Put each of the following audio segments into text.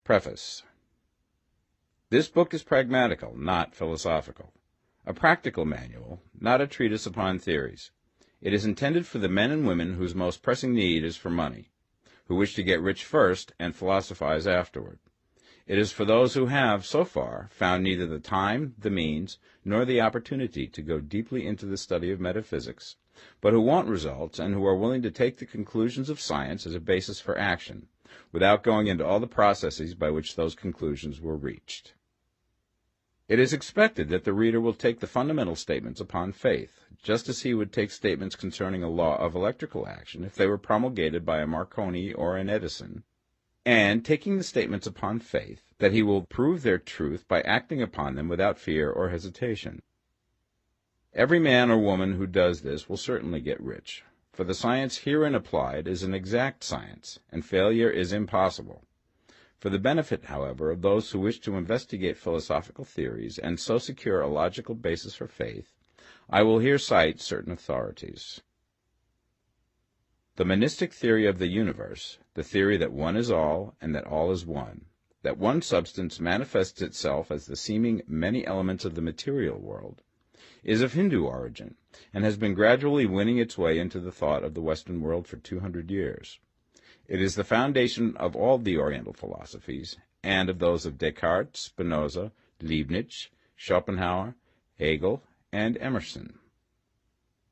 Preface. This book is pragmatical, not philosophical. A practical manual, not a treatise upon theories. It is intended for the men and women whose most pressing need is for money, who wish to get rich first and philosophize afterward. It is for those who have, so far, found neither the time, the means, nor the opportunity to go deeply into the study of metaphysics, but who want results and who are willing to take the conclusions of science as a basis for action, without going into all the processes by which those conclusions were reached. It is expected that the reader will take the fundamental statements upon faith, just as he would take statements concerning a law of electrical action if they were promulgated by a Marconi or an Edison, and taking the statements upon faith, that he will prove their truth by acting upon them without fear or hesitation. Every man or woman who does this will certainly get rich, for the science herein applied is an exact science, and failure is impossible. For the benefit, however, of those who wish to investigate philosophical theories and so secure a logical basis for faith, I will here cite certain authorities. The monistic theory of the universe, the theory that one is all and that all is one, that one substance manifests itself as the seeming many elements of the material world, is of Hindu origin and has been gradually winning its way into the thought of the Western world for 200 years. It is the foundation of all the Oriental philosophies, and of those of Descartes, Spinoza, Leibniz, Schopenhauer, Hegel, and Emerson.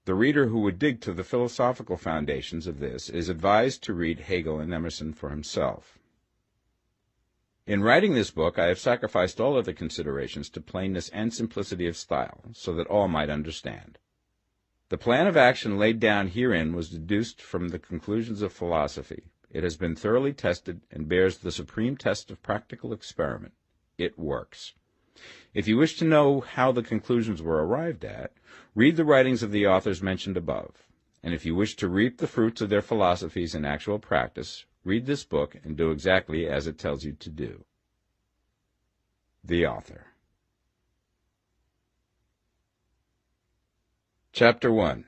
The reader who would dig to the philosophical foundations of this is advised to read Hegel and Emerson for himself. In writing this book, I have sacrificed all other considerations to plainness and simplicity of style, so that all might understand. The plan of action laid down herein was deduced from the conclusions of philosophy. It has been thoroughly tested and bears the supreme test of practical experiment. It works. If you wish to know how the conclusions were arrived at, read the writings of the authors mentioned above. And if you wish to reap the fruits of their philosophies in actual practice, read this book and do exactly as it tells you to do. The Author. Chapter 1.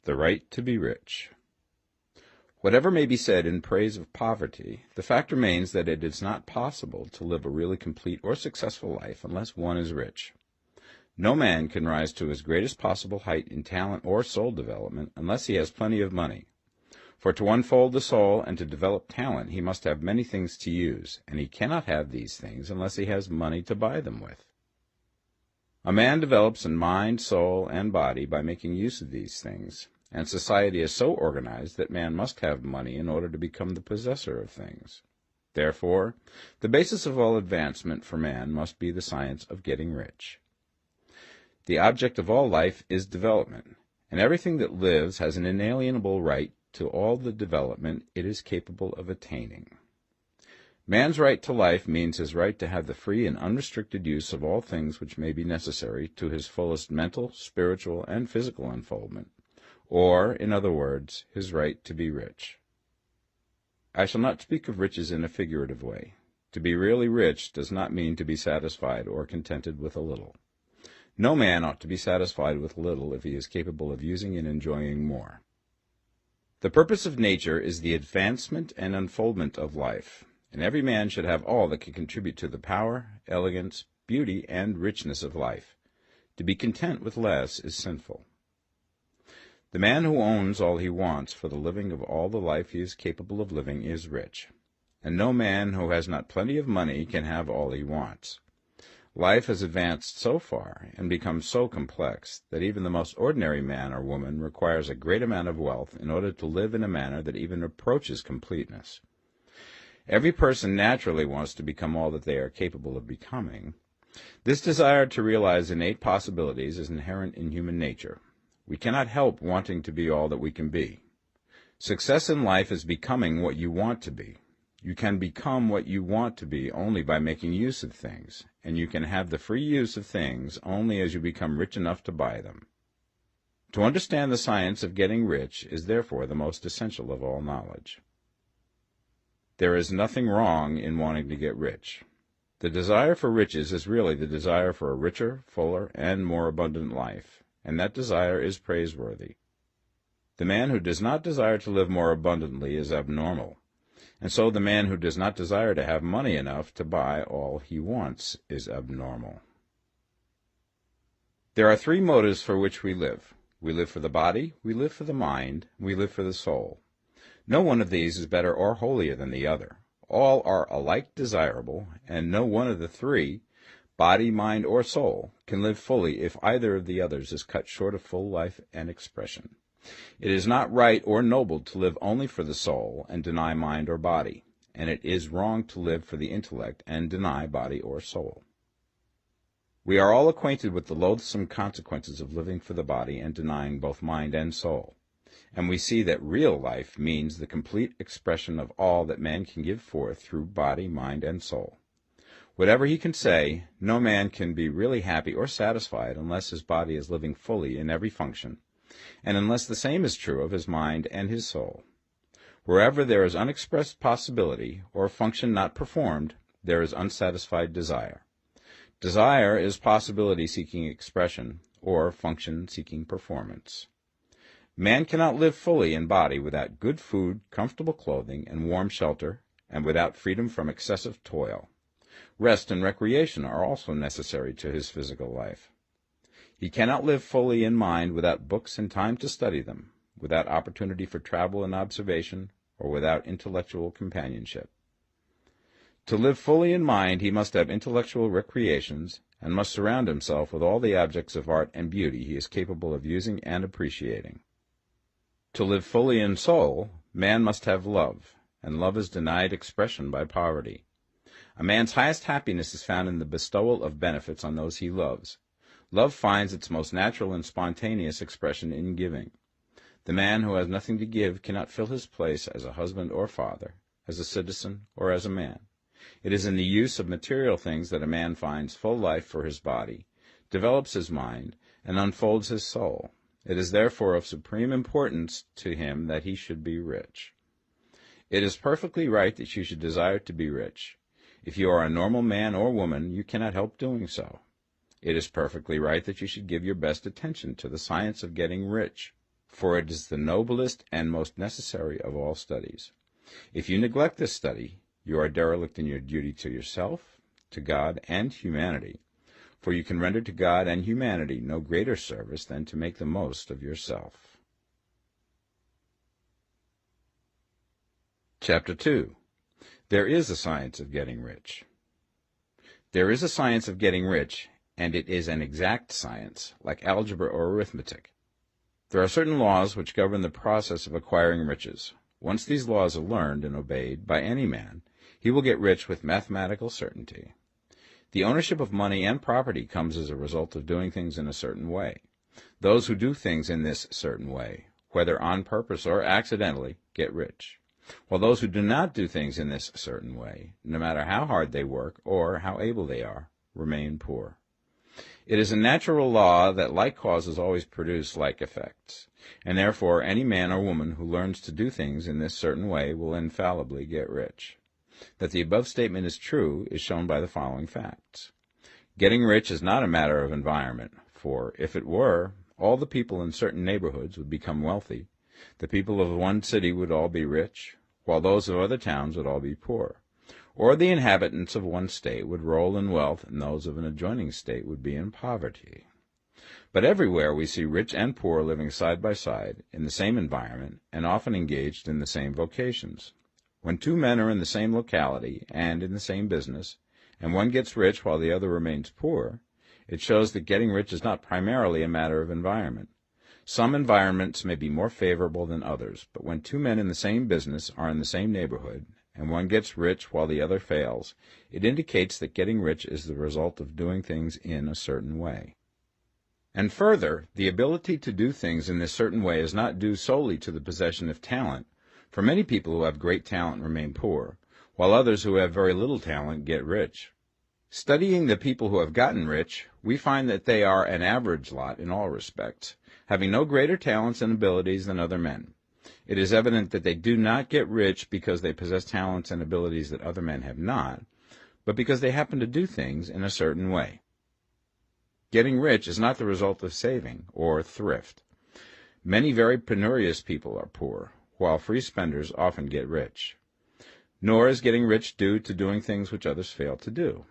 The Right to be Rich. Whatever may be said in praise of poverty, the fact remains that it is not possible to live a really complete or successful life unless one is rich. No man can rise to his greatest possible height in talent or soul development unless he has plenty of money. For to unfold the soul and to develop talent he must have many things to use, and he cannot have these things unless he has money to buy them with. A man develops in mind, soul, and body by making use of these things, and society is so organized that man must have money in order to become the possessor of things. Therefore, the basis of all advancement for man must be the science of getting rich. The object of all life is development, and everything that lives has an inalienable right to all the development it is capable of attaining. Man's right to life means his right to have the free and unrestricted use of all things which may be necessary to his fullest mental, spiritual, and physical unfoldment, or, in other words, his right to be rich. I shall not speak of riches in a figurative way. To be really rich does not mean to be satisfied or contented with a little. No man ought to be satisfied with little if he is capable of using and enjoying more. The purpose of nature is the advancement and unfoldment of life, and every man should have all that can contribute to the power, elegance, beauty, and richness of life. To be content with less is sinful. The man who owns all he wants for the living of all the life he is capable of living is rich, and no man who has not plenty of money can have all he wants. Life has advanced so far and become so complex that even the most ordinary man or woman requires a great amount of wealth in order to live in a manner that even approaches completeness. Every person naturally wants to become all that they are capable of becoming. This desire to realize innate possibilities is inherent in human nature. We cannot help wanting to be all that we can be. Success in life is becoming what you want to be. You can become what you want to be only by making use of things, and you can have the free use of things only as you become rich enough to buy them. To understand the science of getting rich is therefore the most essential of all knowledge. There is nothing wrong in wanting to get rich. The desire for riches is really the desire for a richer, fuller, and more abundant life, and that desire is praiseworthy. The man who does not desire to live more abundantly is abnormal, and so the man who does not desire to have money enough to buy all he wants is abnormal. There are three motives for which we live. We live for the body, we live for the mind, we live for the soul. No one of these is better or holier than the other. All are alike desirable, and no one of the three, body, mind, or soul, can live fully if either of the others is cut short of full life and expression. It is not right or noble to live only for the soul and deny mind or body, and it is wrong to live for the intellect and deny body or soul. We are all acquainted with the loathsome consequences of living for the body and denying both mind and soul, and we see that real life means the complete expression of all that man can give forth through body, mind, and soul. Whatever he can say, no man can be really happy or satisfied unless his body is living fully in every function, and unless the same is true of his mind and his soul. Wherever there is unexpressed possibility, or function not performed, there is unsatisfied desire. Desire is possibility seeking expression, or function seeking performance. Man cannot live fully in body without good food, comfortable clothing, and warm shelter, and without freedom from excessive toil. Rest and recreation are also necessary to his physical life. He cannot live fully in mind without books and time to study them, without opportunity for travel and observation, or without intellectual companionship. To live fully in mind, he must have intellectual recreations, and must surround himself with all the objects of art and beauty he is capable of using and appreciating. To live fully in soul, man must have love, and love is denied expression by poverty. A man's highest happiness is found in the bestowal of benefits on those he loves. Love finds its most natural and spontaneous expression in giving. The man who has nothing to give cannot fill his place as a husband or father, as a citizen or as a man. It is in the use of material things that a man finds full life for his body, develops his mind, and unfolds his soul. It is therefore of supreme importance to him that he should be rich. It is perfectly right that you should desire to be rich. If you are a normal man or woman, you cannot help doing so. It is perfectly right that you should give your best attention to the science of getting rich, for it is the noblest and most necessary of all studies. If you neglect this study, you are derelict in your duty to yourself, to God, and humanity, for you can render to God and humanity no greater service than to make the most of yourself. Chapter 2. There is a science of getting rich. There is a science of getting rich, and it is an exact science, like algebra or arithmetic. There are certain laws which govern the process of acquiring riches. Once these laws are learned and obeyed by any man, he will get rich with mathematical certainty. The ownership of money and property comes as a result of doing things in a certain way. Those who do things in this certain way, whether on purpose or accidentally, get rich, while those who do not do things in this certain way, no matter how hard they work or how able they are, remain poor. It is a natural law that like causes always produce like effects, and therefore any man or woman who learns to do things in this certain way will infallibly get rich. That the above statement is true is shown by the following facts. Getting rich is not a matter of environment, for if it were, all the people in certain neighborhoods would become wealthy. The people of one city would all be rich, while those of other towns would all be poor. Or the inhabitants of one state would roll in wealth, and those of an adjoining state would be in poverty. But everywhere we see rich and poor living side by side, in the same environment, and often engaged in the same vocations. When two men are in the same locality and in the same business, and one gets rich while the other remains poor, it shows that getting rich is not primarily a matter of environment. Some environments may be more favorable than others, but when two men in the same business are in the same neighborhood, and one gets rich while the other fails, it indicates that getting rich is the result of doing things in a certain way. And further, the ability to do things in this certain way is not due solely to the possession of talent, for many people who have great talent remain poor, while others who have very little talent get rich. Studying the people who have gotten rich, we find that they are an average lot in all respects, having no greater talents and abilities than other men. It is evident that they do not get rich because they possess talents and abilities that other men have not, but because they happen to do things in a certain way. Getting rich is not the result of saving or thrift. Many very penurious people are poor, while free spenders often get rich. Nor is getting rich due to doing things which others fail to do.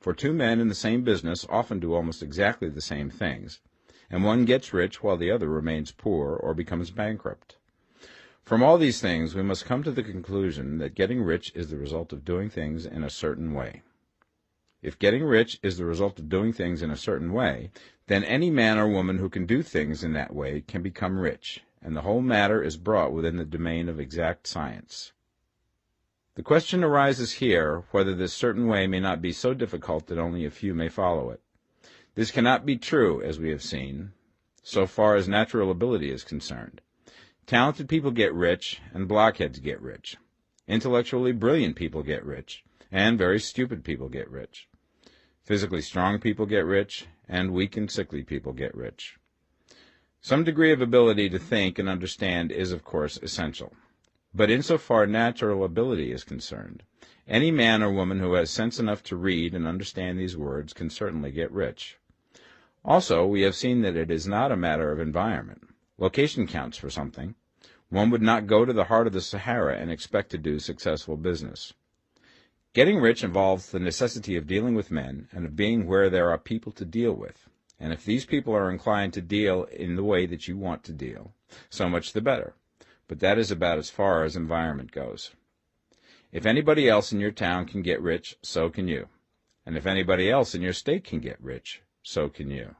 For two men in the same business often do almost exactly the same things, and one gets rich while the other remains poor or becomes bankrupt. From all these things, we must come to the conclusion that getting rich is the result of doing things in a certain way. If getting rich is the result of doing things in a certain way, then any man or woman who can do things in that way can become rich, and the whole matter is brought within the domain of exact science. The question arises here whether this certain way may not be so difficult that only a few may follow it. This cannot be true, as we have seen, so far as natural ability is concerned. Talented people get rich, and blockheads get rich. Intellectually brilliant people get rich, and very stupid people get rich. Physically strong people get rich, and weak and sickly people get rich. Some degree of ability to think and understand is, of course, essential. But insofar natural ability is concerned, any man or woman who has sense enough to read and understand these words can certainly get rich. Also, we have seen that it is not a matter of environment. Location counts for something. One would not go to the heart of the Sahara and expect to do successful business. Getting rich involves the necessity of dealing with men and of being where there are people to deal with. And if these people are inclined to deal in the way that you want to deal, so much the better. But that is about as far as environment goes. If anybody else in your town can get rich, so can you. And if anybody else in your state can get rich, so can you.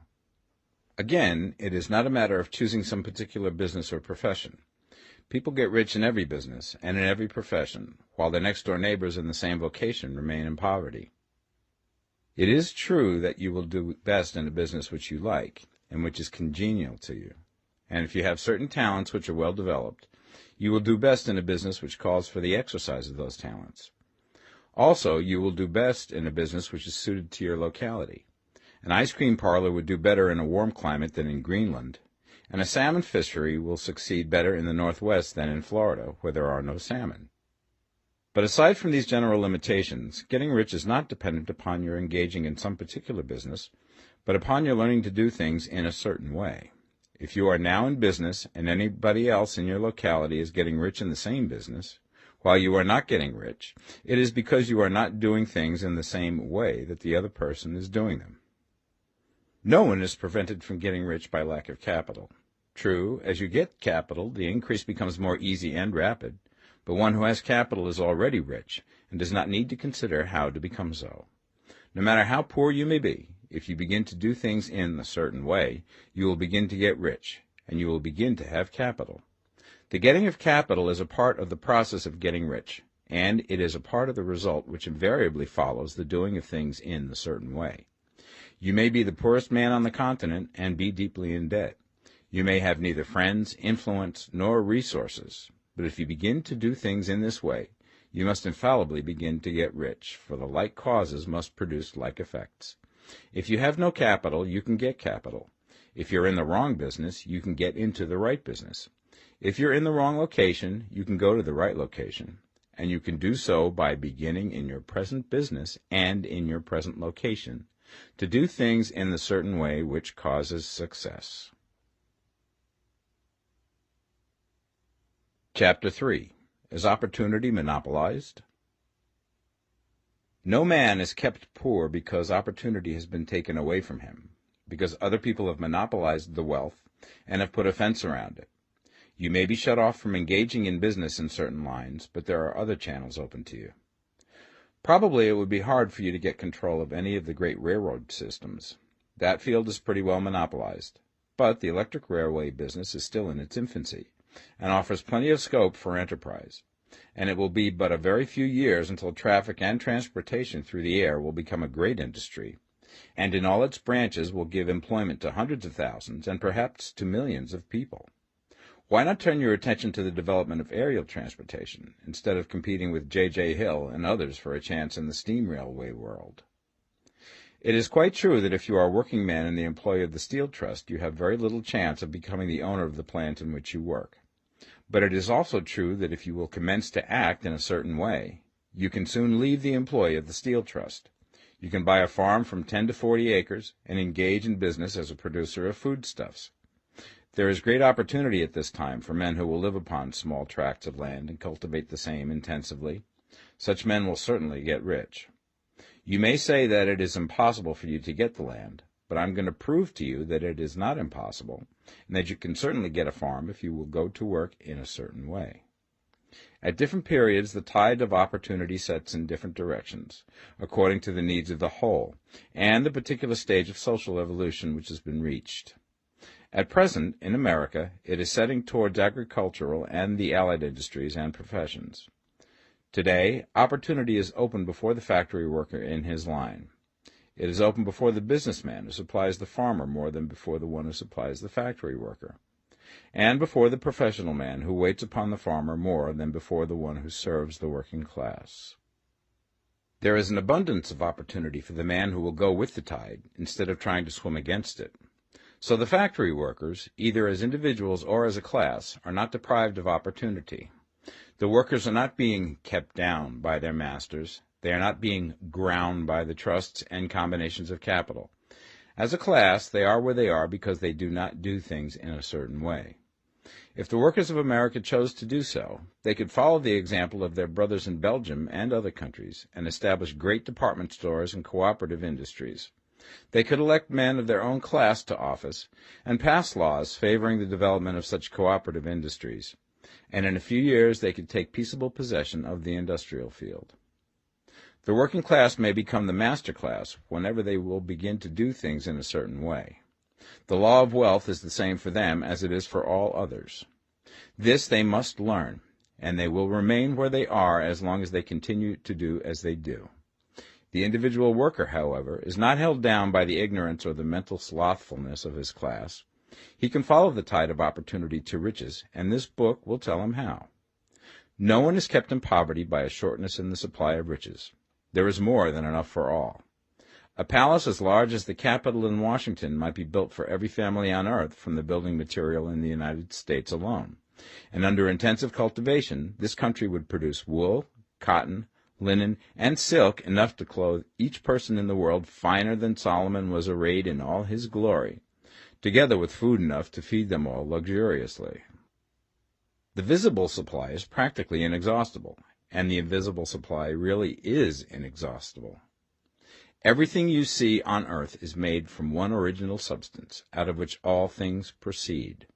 Again, it is not a matter of choosing some particular business or profession. People get rich in every business and in every profession, while their next-door neighbors in the same vocation remain in poverty. It is true that you will do best in a business which you like and which is congenial to you. And if you have certain talents which are well developed, you will do best in a business which calls for the exercise of those talents. Also, you will do best in a business which is suited to your locality. An ice cream parlor would do better in a warm climate than in Greenland, and a salmon fishery will succeed better in the Northwest than in Florida, where there are no salmon. But aside from these general limitations, getting rich is not dependent upon your engaging in some particular business, but upon your learning to do things in a certain way. If you are now in business and anybody else in your locality is getting rich in the same business, while you are not getting rich, it is because you are not doing things in the same way that the other person is doing them. No one is prevented from getting rich by lack of capital. True, as you get capital, the increase becomes more easy and rapid, but one who has capital is already rich and does not need to consider how to become so. No matter how poor you may be, if you begin to do things in a certain way, you will begin to get rich, and you will begin to have capital. The getting of capital is a part of the process of getting rich, and it is a part of the result which invariably follows the doing of things in a certain way. You may be the poorest man on the continent and be deeply in debt. You may have neither friends, influence, nor resources, but if you begin to do things in this way, you must infallibly begin to get rich, for the like causes must produce like effects. If you have no capital, you can get capital. If you're in the wrong business, you can get into the right business. If you're in the wrong location, you can go to the right location. And you can do so by beginning in your present business and in your present location to do things in the certain way which causes success. Chapter 3. Is opportunity monopolized? No man is kept poor because opportunity has been taken away from him, because other people have monopolized the wealth and have put a fence around it. You may be shut off from engaging in business in certain lines, but there are other channels open to you. Probably it would be hard for you to get control of any of the great railroad systems. That field is pretty well monopolized, but the electric railway business is still in its infancy and offers plenty of scope for enterprise. And it will be but a very few years until traffic and transportation through the air will become a great industry, and in all its branches will give employment to hundreds of thousands and perhaps to millions of people. Why not turn your attention to the development of aerial transportation, instead of competing with J.J. Hill and others for a chance in the steam railway world? It is quite true that if you are a working man in the employ of the Steel Trust, you have very little chance of becoming the owner of the plant in which you work. But it is also true that if you will commence to act in a certain way, you can soon leave the employ of the Steel Trust. You can buy a farm from 10 to 40 acres and engage in business as a producer of foodstuffs. There is great opportunity at this time for men who will live upon small tracts of land and cultivate the same intensively. Such men will certainly get rich. You may say that it is impossible for you to get the land, but I'm going to prove to you that it is not impossible, and that you can certainly get a farm if you will go to work in a certain way. At different periods, the tide of opportunity sets in different directions, according to the needs of the whole, and the particular stage of social evolution which has been reached. At present, in America, it is setting towards agricultural and the allied industries and professions. Today, opportunity is open before the factory worker in his line. It is open before the businessman who supplies the farmer more than before the one who supplies the factory worker, and before the professional man who waits upon the farmer more than before the one who serves the working class. There is an abundance of opportunity for the man who will go with the tide instead of trying to swim against it. So the factory workers, either as individuals or as a class, are not deprived of opportunity. The workers are not being kept down by their masters. They are not being ground by the trusts and combinations of capital. As a class, they are where they are because they do not do things in a certain way. If the workers of America chose to do so, they could follow the example of their brothers in Belgium and other countries and establish great department stores and cooperative industries. They could elect men of their own class to office and pass laws favoring the development of such cooperative industries, and in a few years they could take peaceable possession of the industrial field. The working class may become the master class whenever they will begin to do things in a certain way. The law of wealth is the same for them as it is for all others. This they must learn, and they will remain where they are as long as they continue to do as they do. The individual worker, however, is not held down by the ignorance or the mental slothfulness of his class. He can follow the tide of opportunity to riches, and this book will tell him how. No one is kept in poverty by a shortness in the supply of riches. There is more than enough for all. A palace as large as the Capitol in Washington might be built for every family on earth from the building material in the United States alone, and under intensive cultivation, this country would produce wool, cotton, linen, and silk enough to clothe each person in the world finer than Solomon was arrayed in all his glory, together with food enough to feed them all luxuriously. The visible supply is practically inexhaustible, and the invisible supply really is inexhaustible. Everything you see on earth is made from one original substance, out of which all things proceed.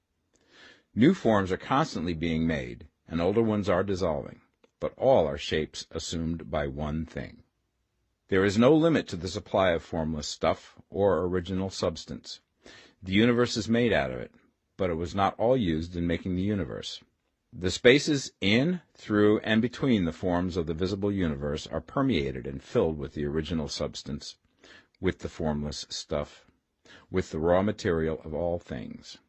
New forms are constantly being made, and older ones are dissolving, but all are shapes assumed by one thing. There is no limit to the supply of formless stuff or original substance. The universe is made out of it, but it was not all used in making the universe. The spaces in, through, and between the forms of the visible universe are permeated and filled with the original substance, with the formless stuff, with the raw material of all things.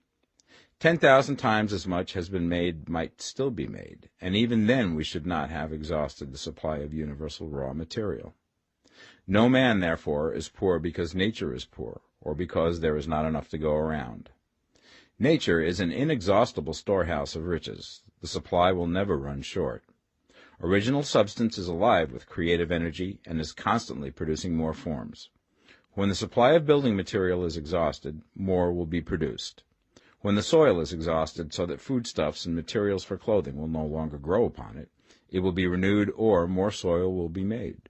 10,000 times as much has been made might still be made, and even then we should not have exhausted the supply of universal raw material. No man, therefore, is poor because nature is poor, or because there is not enough to go around. Nature is an inexhaustible storehouse of riches. The supply will never run short. Original substance is alive with creative energy and is constantly producing more forms. When the supply of building material is exhausted, more will be produced. When the soil is exhausted so that foodstuffs and materials for clothing will no longer grow upon it, it will be renewed or more soil will be made.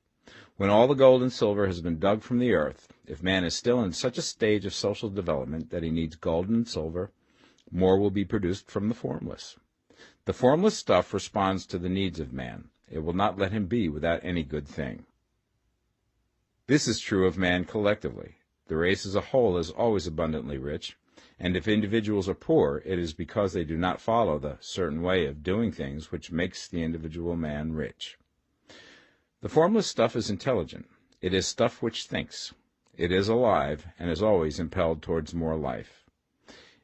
When all the gold and silver has been dug from the earth, if man is still in such a stage of social development that he needs gold and silver, more will be produced from the formless. The formless stuff responds to the needs of man. It will not let him be without any good thing. This is true of man collectively. The race as a whole is always abundantly rich, and if individuals are poor, it is because they do not follow the certain way of doing things which makes the individual man rich. The formless stuff is intelligent. It is stuff which thinks. It is alive, and is always impelled towards more life.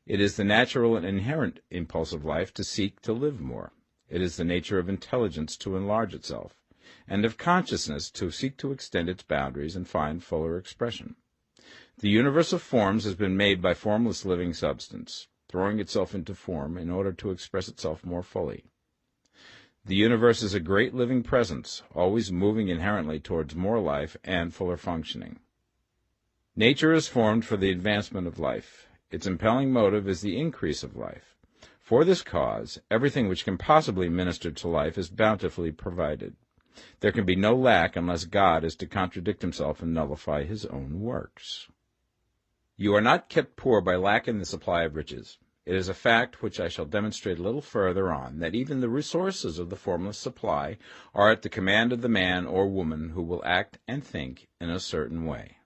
It is the natural and inherent impulse of life to seek to live more. It is the nature of intelligence to enlarge itself, and of consciousness to seek to extend its boundaries and find fuller expression. The universe of forms has been made by formless living substance, throwing itself into form in order to express itself more fully. The universe is a great living presence, always moving inherently towards more life and fuller functioning. Nature is formed for the advancement of life. Its impelling motive is the increase of life. For this cause, everything which can possibly minister to life is bountifully provided. There can be no lack unless God is to contradict himself and nullify his own works. You are not kept poor by lack in the supply of riches. It is a fact which I shall demonstrate a little further on, that even the resources of the formless supply are at the command of the man or woman who will act and think in a certain way.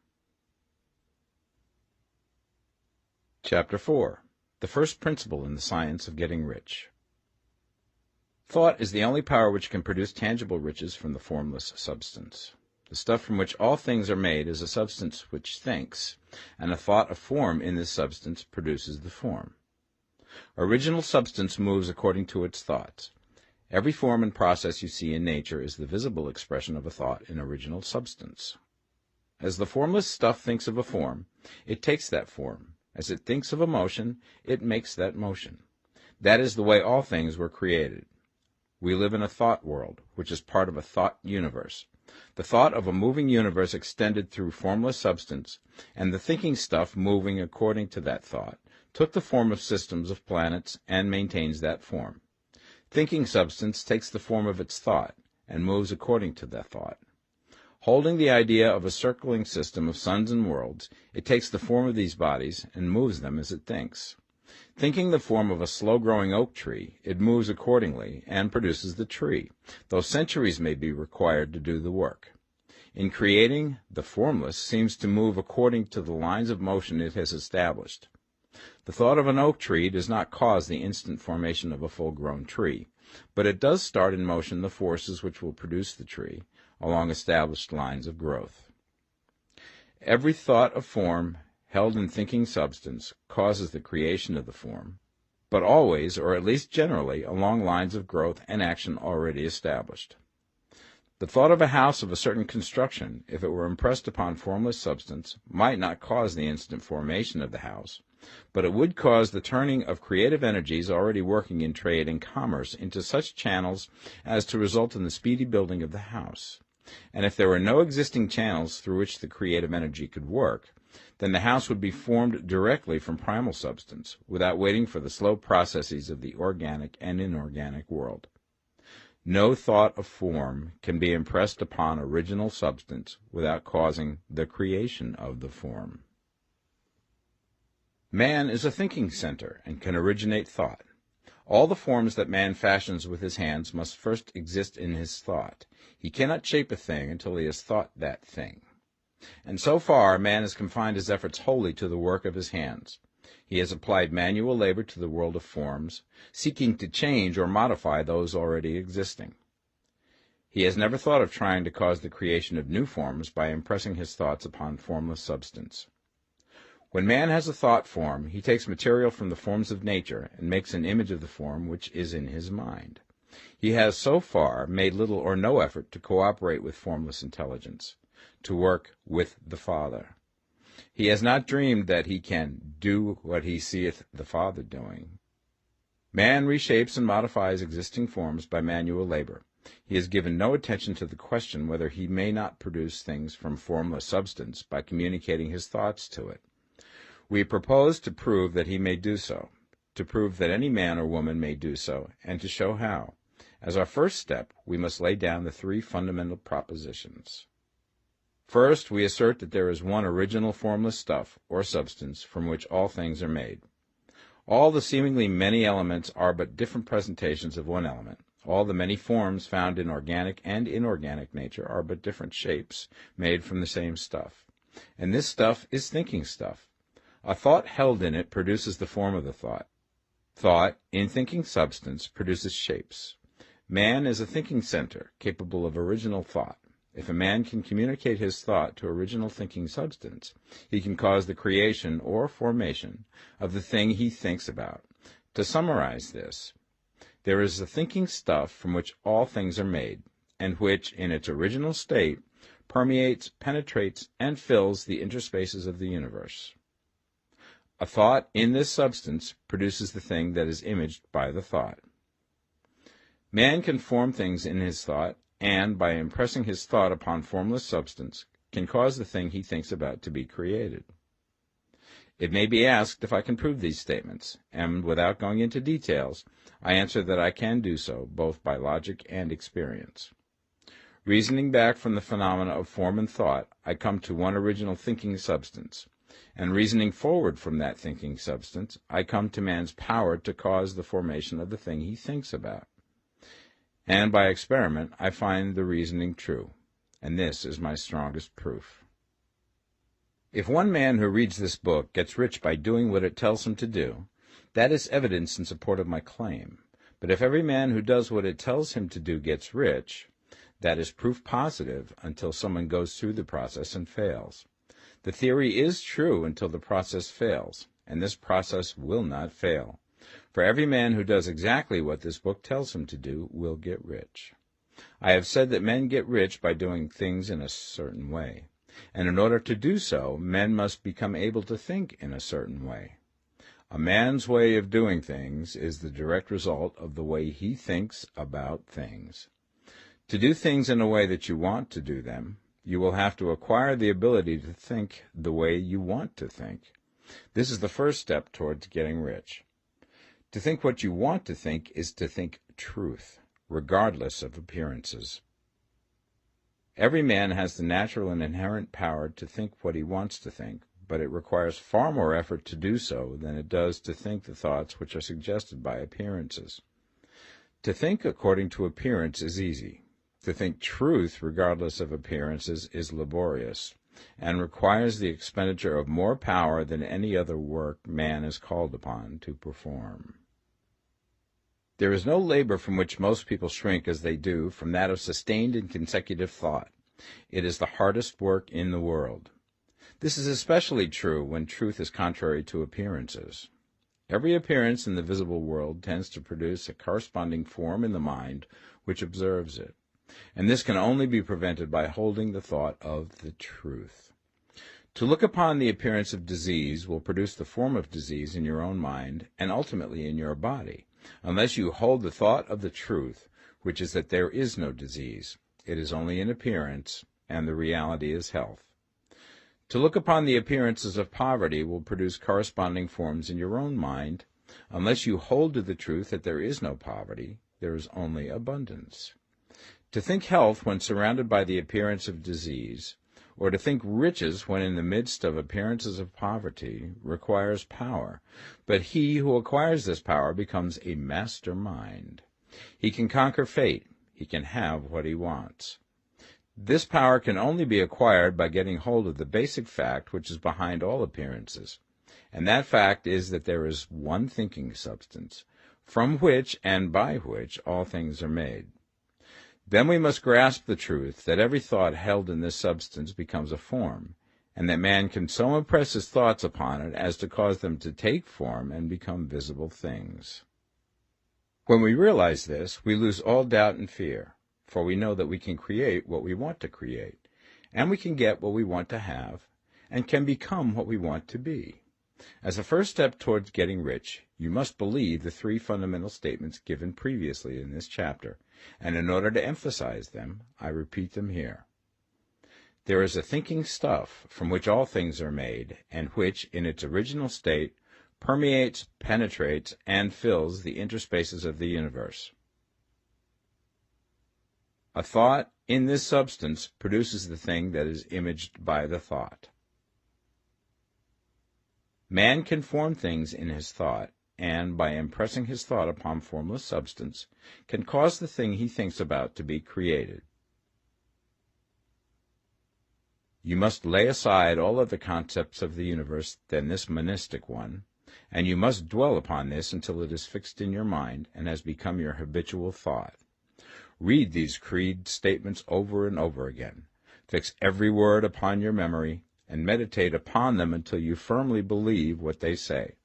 Chapter 4. The first principle in the science of getting rich. Thought is the only power which can produce tangible riches from the formless substance. The stuff from which all things are made is a substance which thinks, and a thought of form in this substance produces the form. Original substance moves according to its thoughts. Every form and process you see in nature is the visible expression of a thought in original substance. As the formless stuff thinks of a form, it takes that form. As it thinks of a motion, it makes that motion. That is the way all things were created. We live in a thought world, which is part of a thought universe. The thought of a moving universe extended through formless substance, and the thinking stuff moving according to that thought, took the form of systems of planets and maintains that form. Thinking substance takes the form of its thought and moves according to that thought. Holding the idea of a circling system of suns and worlds, it takes the form of these bodies and moves them as it thinks. Thinking the form of a slow-growing oak tree, it moves accordingly and produces the tree, though centuries may be required to do the work. In creating, the formless seems to move according to the lines of motion it has established. The thought of an oak tree does not cause the instant formation of a full-grown tree, but it does start in motion the forces which will produce the tree, along established lines of growth. Every thought of form held in thinking substance causes the creation of the form, but always, or at least generally, along lines of growth and action already established. The thought of a house of a certain construction, if it were impressed upon formless substance, might not cause the instant formation of the house, but it would cause the turning of creative energies already working in trade and commerce into such channels as to result in the speedy building of the house. And if there were no existing channels through which the creative energy could work, then the house would be formed directly from primal substance, without waiting for the slow processes of the organic and inorganic world. No thought of form can be impressed upon original substance without causing the creation of the form. Man is a thinking center and can originate thought. All the forms that man fashions with his hands must first exist in his thought. He cannot shape a thing until he has thought that thing. And so far, man has confined his efforts wholly to the work of his hands. He has applied manual labor to the world of forms, seeking to change or modify those already existing. He has never thought of trying to cause the creation of new forms by impressing his thoughts upon formless substance. When man has a thought form, he takes material from the forms of nature and makes an image of the form which is in his mind. He has so far made little or no effort to cooperate with formless intelligence, to work with the Father. He has not dreamed that he can do what he seeth the Father doing. Man reshapes and modifies existing forms by manual labor. He has given no attention to the question whether he may not produce things from formless substance by communicating his thoughts to it. We propose to prove that he may do so, to prove that any man or woman may do so, and to show how. As our first step, we must lay down the three fundamental propositions. First, we assert that there is one original formless stuff, or substance, from which all things are made. All the seemingly many elements are but different presentations of one element. All the many forms found in organic and inorganic nature are but different shapes made from the same stuff. And this stuff is thinking stuff. A thought held in it produces the form of the thought. Thought, in thinking substance, produces shapes. Man is a thinking center, capable of original thought. If a man can communicate his thought to original thinking substance, he can cause the creation or formation of the thing he thinks about. To summarize this, there is the thinking stuff from which all things are made, and which, in its original state, permeates, penetrates, and fills the interspaces of the universe. A thought in this substance produces the thing that is imaged by the thought. Man can form things in his thought, and, by impressing his thought upon formless substance, can cause the thing he thinks about to be created. It may be asked if I can prove these statements, and without going into details, I answer that I can do so, both by logic and experience. Reasoning back from the phenomena of form and thought, I come to one original thinking substance. And reasoning forward from that thinking substance, I come to man's power to cause the formation of the thing he thinks about. And by experiment, I find the reasoning true. And this is my strongest proof. If one man who reads this book gets rich by doing what it tells him to do, that is evidence in support of my claim. But if every man who does what it tells him to do gets rich, that is proof positive until someone goes through the process and fails. The theory is true until the process fails, and this process will not fail. For every man who does exactly what this book tells him to do will get rich. I have said that men get rich by doing things in a certain way, and in order to do so, men must become able to think in a certain way. A man's way of doing things is the direct result of the way he thinks about things. To do things in a way that you want to do them, you will have to acquire the ability to think the way you want to think. This is the first step towards getting rich. To think what you want to think is to think truth, regardless of appearances. Every man has the natural and inherent power to think what he wants to think, but it requires far more effort to do so than it does to think the thoughts which are suggested by appearances. To think according to appearance is easy. To think truth regardless of appearances is laborious, and requires the expenditure of more power than any other work man is called upon to perform. There is no labor from which most people shrink as they do from that of sustained and consecutive thought. It is the hardest work in the world. This is especially true when truth is contrary to appearances. Every appearance in the visible world tends to produce a corresponding form in the mind which observes it, and this can only be prevented by holding the thought of the truth. To look upon the appearance of disease will produce the form of disease in your own mind and ultimately in your body, unless you hold the thought of the truth, which is that there is no disease. It is only an appearance, and the reality is health. To look upon the appearances of poverty will produce corresponding forms in your own mind, unless you hold to the truth that there is no poverty, there is only abundance. To think health when surrounded by the appearance of disease, or to think riches when in the midst of appearances of poverty, requires power, but he who acquires this power becomes a master mind. He can conquer fate. He can have what he wants. This power can only be acquired by getting hold of the basic fact which is behind all appearances, and that fact is that there is one thinking substance, from which and by which all things are made. Then we must grasp the truth that every thought held in this substance becomes a form, and that man can so impress his thoughts upon it as to cause them to take form and become visible things. When we realize this, we lose all doubt and fear, for we know that we can create what we want to create, and we can get what we want to have, and can become what we want to be. As a first step towards getting rich, you must believe the three fundamental statements given previously in this chapter, and in order to emphasize them, I repeat them here. There is a thinking stuff from which all things are made, and which, in its original state, permeates, penetrates, and fills the interspaces of the universe. A thought in this substance produces the thing that is imaged by the thought. Man can form things in his thought, and, by impressing his thought upon formless substance, can cause the thing he thinks about to be created. You must lay aside all other concepts of the universe than this monistic one, and you must dwell upon this until it is fixed in your mind and has become your habitual thought. Read these creed statements over and over again. Fix every word upon your memory, and meditate upon them until you firmly believe what they say.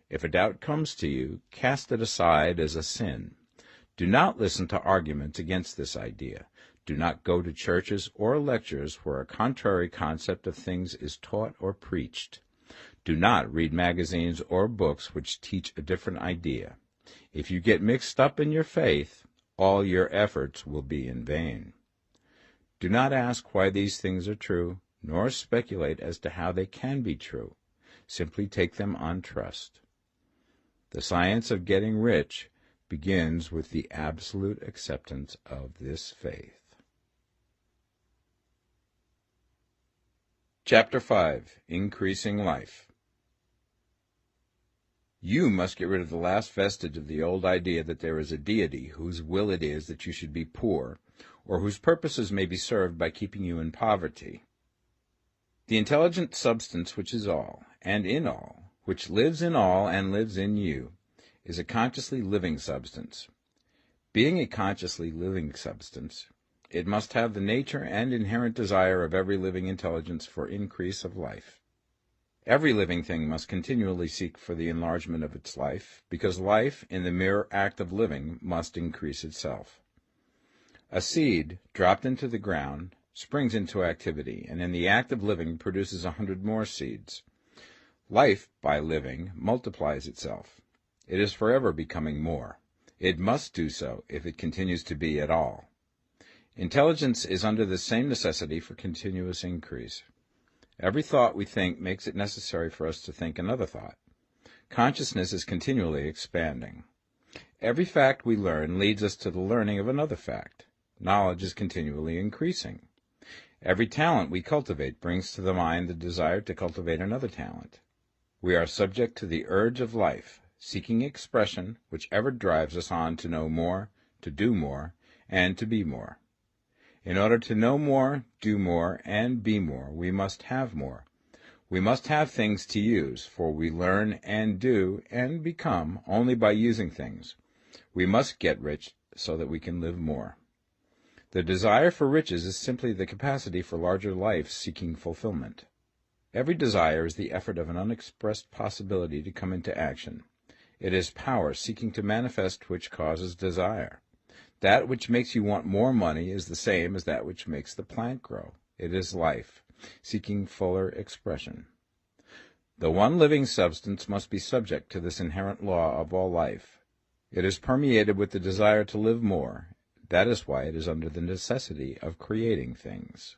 If a doubt comes to you, cast it aside as a sin. Do not listen to arguments against this idea. Do not go to churches or lectures where a contrary concept of things is taught or preached. Do not read magazines or books which teach a different idea. If you get mixed up in your faith, all your efforts will be in vain. Do not ask why these things are true, nor speculate as to how they can be true. Simply take them on trust. The science of getting rich begins with the absolute acceptance of this faith. Chapter 5. Increasing Life. You must get rid of the last vestige of the old idea that there is a deity whose will it is that you should be poor, or whose purposes may be served by keeping you in poverty. The intelligent substance which is all, and in all, which lives in all and lives in you, is a consciously living substance. Being a consciously living substance, it must have the nature and inherent desire of every living intelligence for increase of life. Every living thing must continually seek for the enlargement of its life, because life, in the mere act of living, must increase itself. A seed, dropped into the ground, springs into activity, and in the act of living produces 100 more seeds. Life, by living, multiplies itself. It is forever becoming more. It must do so if it continues to be at all. Intelligence is under the same necessity for continuous increase. Every thought we think makes it necessary for us to think another thought. Consciousness is continually expanding. Every fact we learn leads us to the learning of another fact. Knowledge is continually increasing. Every talent we cultivate brings to the mind the desire to cultivate another talent. We are subject to the urge of life, seeking expression, which ever drives us on to know more, to do more, and to be more. In order to know more, do more, and be more, we must have more. We must have things to use, for we learn and do and become only by using things. We must get rich so that we can live more. The desire for riches is simply the capacity for larger life seeking fulfillment. Every desire is the effort of an unexpressed possibility to come into action. It is power seeking to manifest which causes desire. That which makes you want more money is the same as that which makes the plant grow. It is life, seeking fuller expression. The one living substance must be subject to this inherent law of all life. It is permeated with the desire to live more. That is why it is under the necessity of creating things.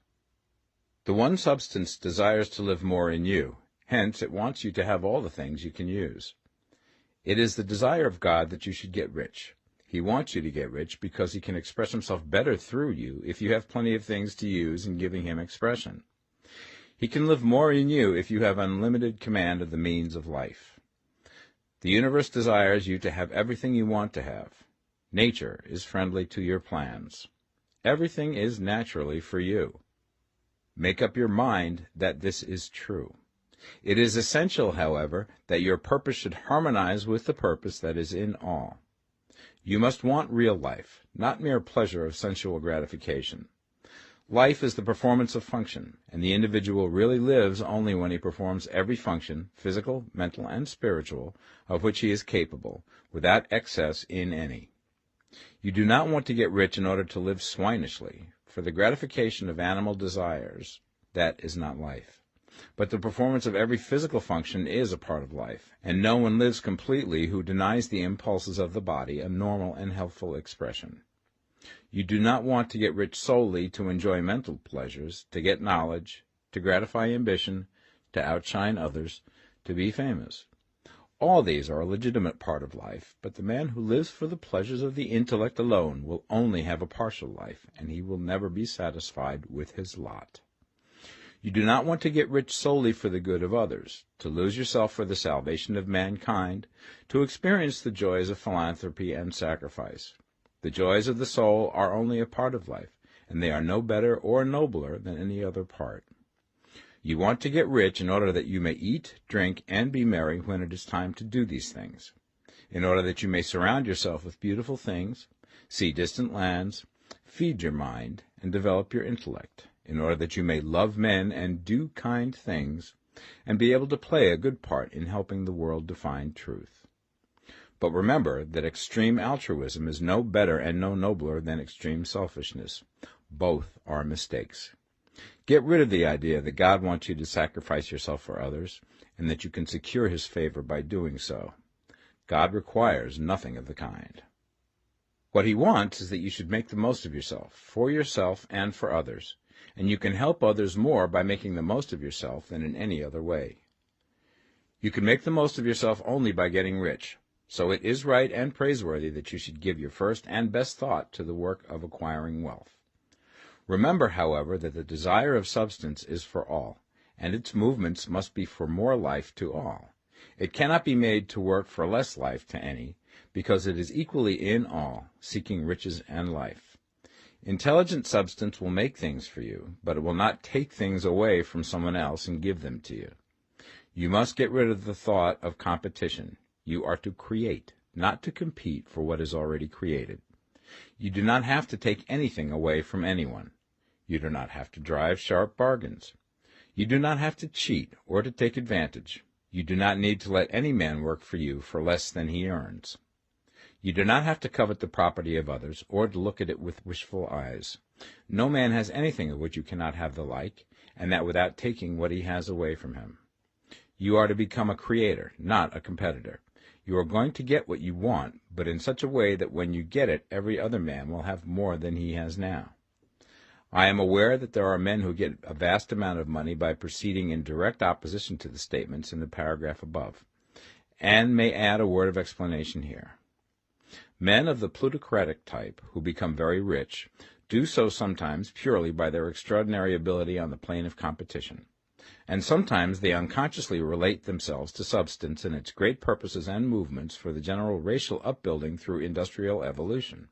The one substance desires to live more in you. Hence, it wants you to have all the things you can use. It is the desire of God that you should get rich. He wants you to get rich because he can express himself better through you if you have plenty of things to use in giving him expression. He can live more in you if you have unlimited command of the means of life. The universe desires you to have everything you want to have. Nature is friendly to your plans. Everything is naturally for you. Make up your mind that this is true. It is essential, however, that your purpose should harmonize with the purpose that is in all. You must want real life, not mere pleasure of sensual gratification. Life is the performance of function, and the individual really lives only when he performs every function, physical, mental, and spiritual, of which he is capable, without excess in any. You do not want to get rich in order to live swinishly, for the gratification of animal desires. That is not life. But the performance of every physical function is a part of life, and no one lives completely who denies the impulses of the body a normal and healthful expression. You do not want to get rich solely to enjoy mental pleasures, to get knowledge, to gratify ambition, to outshine others, to be famous. All these are a legitimate part of life, but the man who lives for the pleasures of the intellect alone will only have a partial life, and he will never be satisfied with his lot. You do not want to get rich solely for the good of others, to lose yourself for the salvation of mankind, to experience the joys of philanthropy and sacrifice. The joys of the soul are only a part of life, and they are no better or nobler than any other part. You want to get rich in order that you may eat, drink, and be merry when it is time to do these things, in order that you may surround yourself with beautiful things, see distant lands, feed your mind, and develop your intellect, in order that you may love men and do kind things, and be able to play a good part in helping the world to find truth. But remember that extreme altruism is no better and no nobler than extreme selfishness. Both are mistakes. Get rid of the idea that God wants you to sacrifice yourself for others, and that you can secure his favor by doing so. God requires nothing of the kind. What he wants is that you should make the most of yourself, for yourself and for others, and you can help others more by making the most of yourself than in any other way. You can make the most of yourself only by getting rich, so it is right and praiseworthy that you should give your first and best thought to the work of acquiring wealth. Remember, however, that the desire of substance is for all, and its movements must be for more life to all. It cannot be made to work for less life to any, because it is equally in all, seeking riches and life. Intelligent substance will make things for you, but it will not take things away from someone else and give them to you. You must get rid of the thought of competition. You are to create, not to compete for what is already created. You do not have to take anything away from anyone. You do not have to drive sharp bargains. You do not have to cheat or to take advantage. You do not need to let any man work for you for less than he earns. You do not have to covet the property of others or to look at it with wishful eyes. No man has anything of which you cannot have the like, and that without taking what he has away from him. You are to become a creator, not a competitor. You are going to get what you want, but in such a way that when you get it, every other man will have more than he has now. I am aware that there are men who get a vast amount of money by proceeding in direct opposition to the statements in the paragraph above, and may add a word of explanation here. Men of the plutocratic type, who become very rich, do so sometimes purely by their extraordinary ability on the plane of competition. And sometimes they unconsciously relate themselves to substance and its great purposes and movements for the general racial upbuilding through industrial evolution.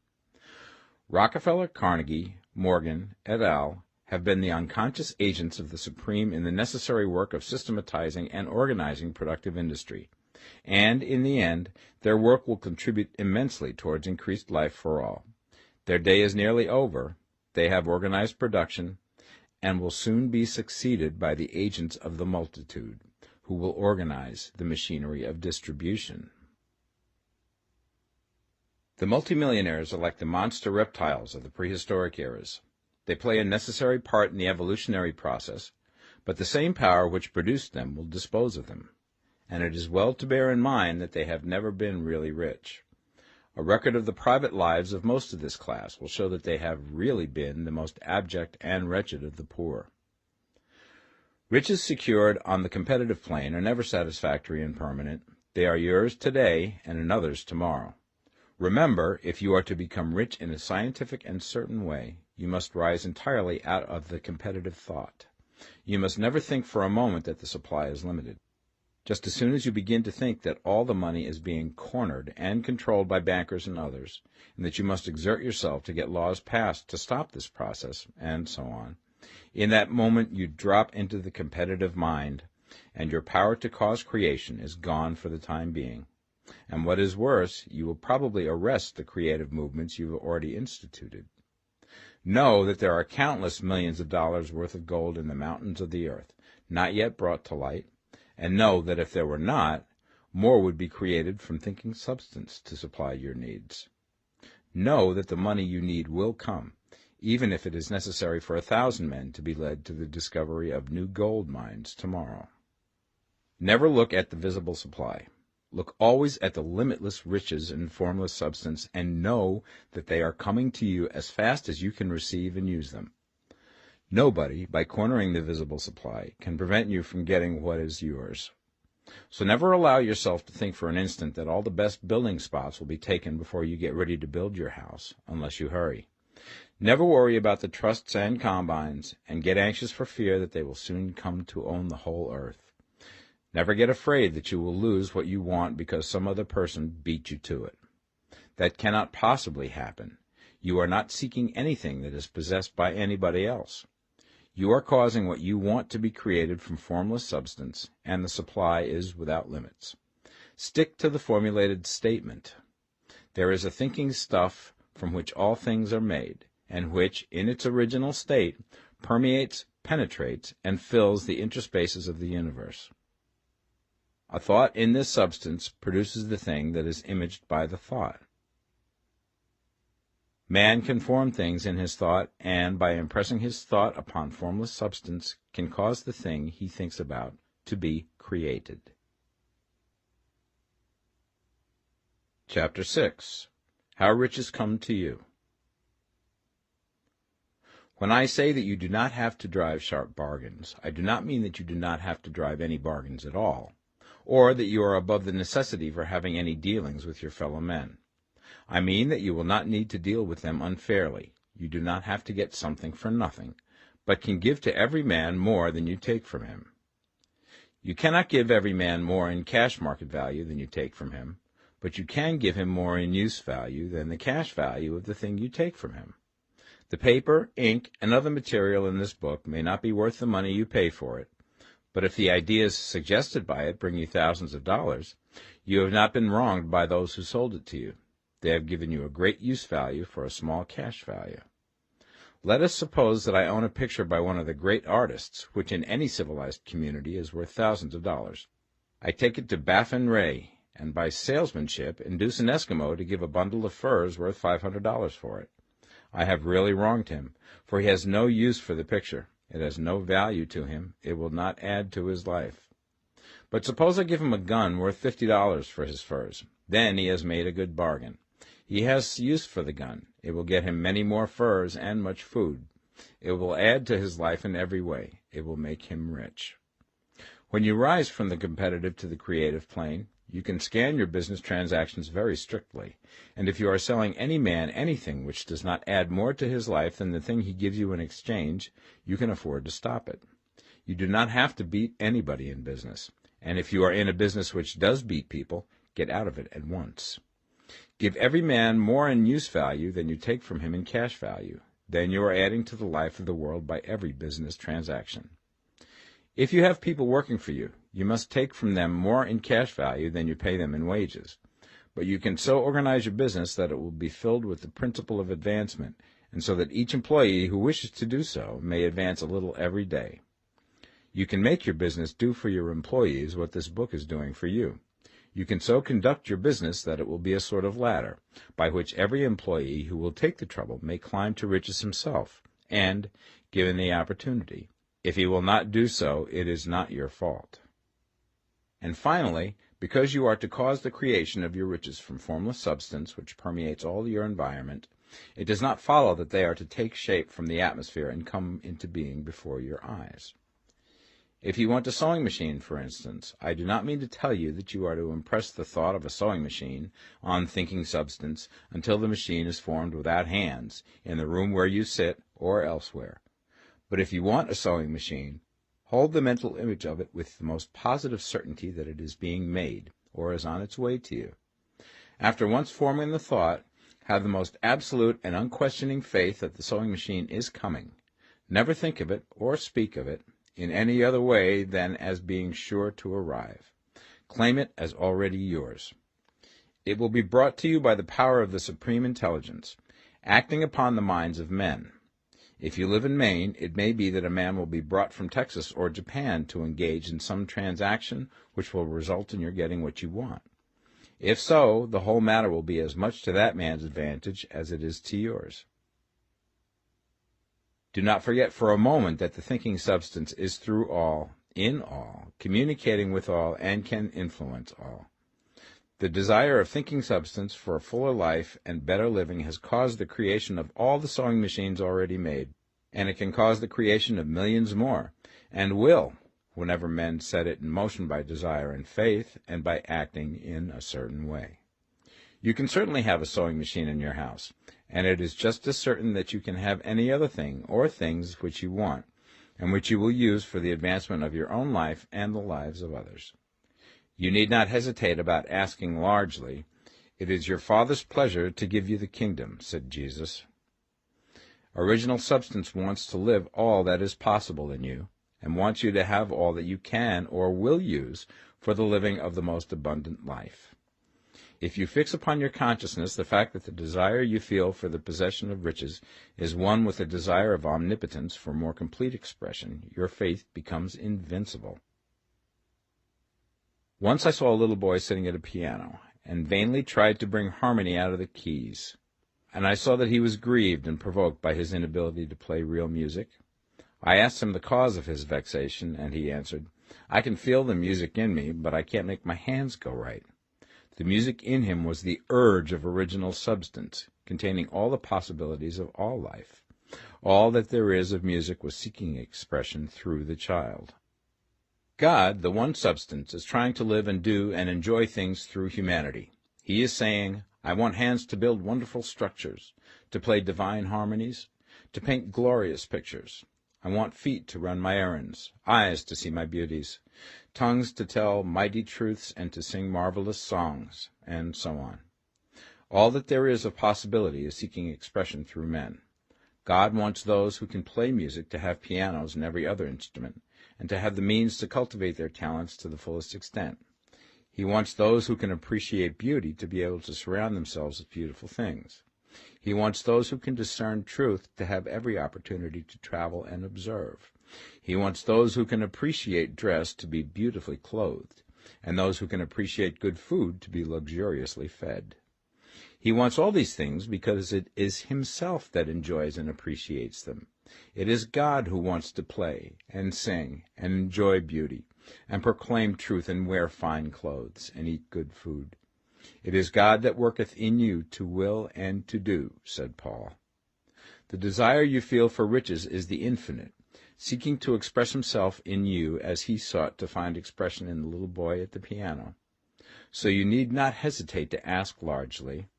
Rockefeller, Carnegie, Morgan, et al. Have been the unconscious agents of the supreme in the necessary work of systematizing and organizing productive industry, and, in the end, their work will contribute immensely towards increased life for all. Their day is nearly over. They have organized production, and will soon be succeeded by the agents of the multitude, who will organize the machinery of distribution. The multimillionaires are like the monster reptiles of the prehistoric eras. They play a necessary part in the evolutionary process, but the same power which produced them will dispose of them, and it is well to bear in mind that they have never been really rich. A record of the private lives of most of this class will show that they have really been the most abject and wretched of the poor. Riches secured on the competitive plane are never satisfactory and permanent. They are yours today and another's tomorrow. Remember, if you are to become rich in a scientific and certain way, you must rise entirely out of the competitive thought. You must never think for a moment that the supply is limited. Just as soon as you begin to think that all the money is being cornered and controlled by bankers and others, and that you must exert yourself to get laws passed to stop this process, and so on, in that moment you drop into the competitive mind, and your power to cause creation is gone for the time being. And what is worse, you will probably arrest the creative movements you have already instituted. Know that there are countless millions of dollars worth of gold in the mountains of the earth, not yet brought to light, and know that if there were not, more would be created from thinking substance to supply your needs. Know that the money you need will come, even if it is necessary for 1,000 men to be led to the discovery of new gold mines tomorrow. Never look at the visible supply. Look always at the limitless riches in formless substance, and know that they are coming to you as fast as you can receive and use them. Nobody, by cornering the visible supply, can prevent you from getting what is yours. So never allow yourself to think for an instant that all the best building spots will be taken before you get ready to build your house, unless you hurry. Never worry about the trusts and combines, and get anxious for fear that they will soon come to own the whole earth. Never get afraid that you will lose what you want because some other person beat you to it. That cannot possibly happen. You are not seeking anything that is possessed by anybody else. You are causing what you want to be created from formless substance, and the supply is without limits. Stick to the formulated statement. There is a thinking stuff from which all things are made, and which, in its original state, permeates, penetrates, and fills the interspaces of the universe. A thought in this substance produces the thing that is imaged by the thought. Man can form things in his thought, and by impressing his thought upon formless substance, can cause the thing he thinks about to be created. Chapter 6. How Riches Come to You. When I say that you do not have to drive sharp bargains, I do not mean that you do not have to drive any bargains at all, or that you are above the necessity for having any dealings with your fellow men. I mean that you will not need to deal with them unfairly. You do not have to get something for nothing, but can give to every man more than you take from him. You cannot give every man more in cash market value than you take from him, but you can give him more in use value than the cash value of the thing you take from him. The paper, ink, and other material in this book may not be worth the money you pay for it, but if the ideas suggested by it bring you thousands of dollars, you have not been wronged by those who sold it to you. They have given you a great use value for a small cash value. Let us suppose that I own a picture by one of the great artists, which in any civilized community is worth thousands of dollars. I take it to Baffin Ray, and by salesmanship induce an Eskimo to give a bundle of furs worth $500 for it. I have really wronged him, for he has no use for the picture. It has no value to him. It will not add to his life. But suppose I give him a gun worth $50 for his furs. Then he has made a good bargain. He has use for the gun. It will get him many more furs and much food. It will add to his life in every way. It will make him rich. When you rise from the competitive to the creative plane, you can scan your business transactions very strictly, and if you are selling any man anything which does not add more to his life than the thing he gives you in exchange, you can afford to stop it. You do not have to beat anybody in business, and if you are in a business which does beat people, get out of it at once. Give every man more in use value than you take from him in cash value. Then you are adding to the life of the world by every business transaction. If you have people working for you, you must take from them more in cash value than you pay them in wages. But you can so organize your business that it will be filled with the principle of advancement, and so that each employee who wishes to do so may advance a little every day. You can make your business do for your employees what this book is doing for you. You can so conduct your business that it will be a sort of ladder, by which every employee who will take the trouble may climb to riches himself, and, given the opportunity, if he will not do so, it is not your fault. And finally, because you are to cause the creation of your riches from formless substance which permeates all your environment, it does not follow that they are to take shape from the atmosphere and come into being before your eyes. If you want a sewing machine, for instance, I do not mean to tell you that you are to impress the thought of a sewing machine on thinking substance until the machine is formed without hands, in the room where you sit or elsewhere. But if you want a sewing machine, hold the mental image of it with the most positive certainty that it is being made, or is on its way to you. After once forming the thought, have the most absolute and unquestioning faith that the sewing machine is coming. Never think of it, or speak of it, in any other way than as being sure to arrive. Claim it as already yours. It will be brought to you by the power of the Supreme Intelligence, acting upon the minds of men. If you live in Maine, it may be that a man will be brought from Texas or Japan to engage in some transaction which will result in your getting what you want. If so, the whole matter will be as much to that man's advantage as it is to yours. Do not forget for a moment that the thinking substance is through all, in all, communicating with all, and can influence all. The desire of thinking substance for a fuller life and better living has caused the creation of all the sewing machines already made, and it can cause the creation of millions more, and will, whenever men set it in motion by desire and faith, and by acting in a certain way. You can certainly have a sewing machine in your house, and it is just as certain that you can have any other thing or things which you want, and which you will use for the advancement of your own life and the lives of others. You need not hesitate about asking largely. It is your Father's pleasure to give you the kingdom, said Jesus. Original substance wants to live all that is possible in you, and wants you to have all that you can or will use for the living of the most abundant life. If you fix upon your consciousness the fact that the desire you feel for the possession of riches is one with the desire of omnipotence for more complete expression, your faith becomes invincible. Once I saw a little boy sitting at a piano, and vainly tried to bring harmony out of the keys, and I saw that he was grieved and provoked by his inability to play real music. I asked him the cause of his vexation, and he answered, "I can feel the music in me, but I can't make my hands go right." The music in him was the urge of original substance, containing all the possibilities of all life. All that there is of music was seeking expression through the child. God, the one substance, is trying to live and do and enjoy things through humanity. He is saying, I want hands to build wonderful structures, to play divine harmonies, to paint glorious pictures. I want feet to run my errands, eyes to see my beauties, tongues to tell mighty truths and to sing marvelous songs, and so on. All that there is of possibility is seeking expression through men. God wants those who can play music to have pianos and every other instrument, and to have the means to cultivate their talents to the fullest extent. He wants those who can appreciate beauty to be able to surround themselves with beautiful things. He wants those who can discern truth to have every opportunity to travel and observe. He wants those who can appreciate dress to be beautifully clothed, and those who can appreciate good food to be luxuriously fed. He wants all these things because it is himself that enjoys and appreciates them. It is God who wants to play and sing and enjoy beauty and proclaim truth and wear fine clothes and eat good food. It is God that worketh in you to will and to do, said Paul. The desire you feel for riches is the infinite, seeking to express himself in you as he sought to find expression in the little boy at the piano. So you need not hesitate to ask largely.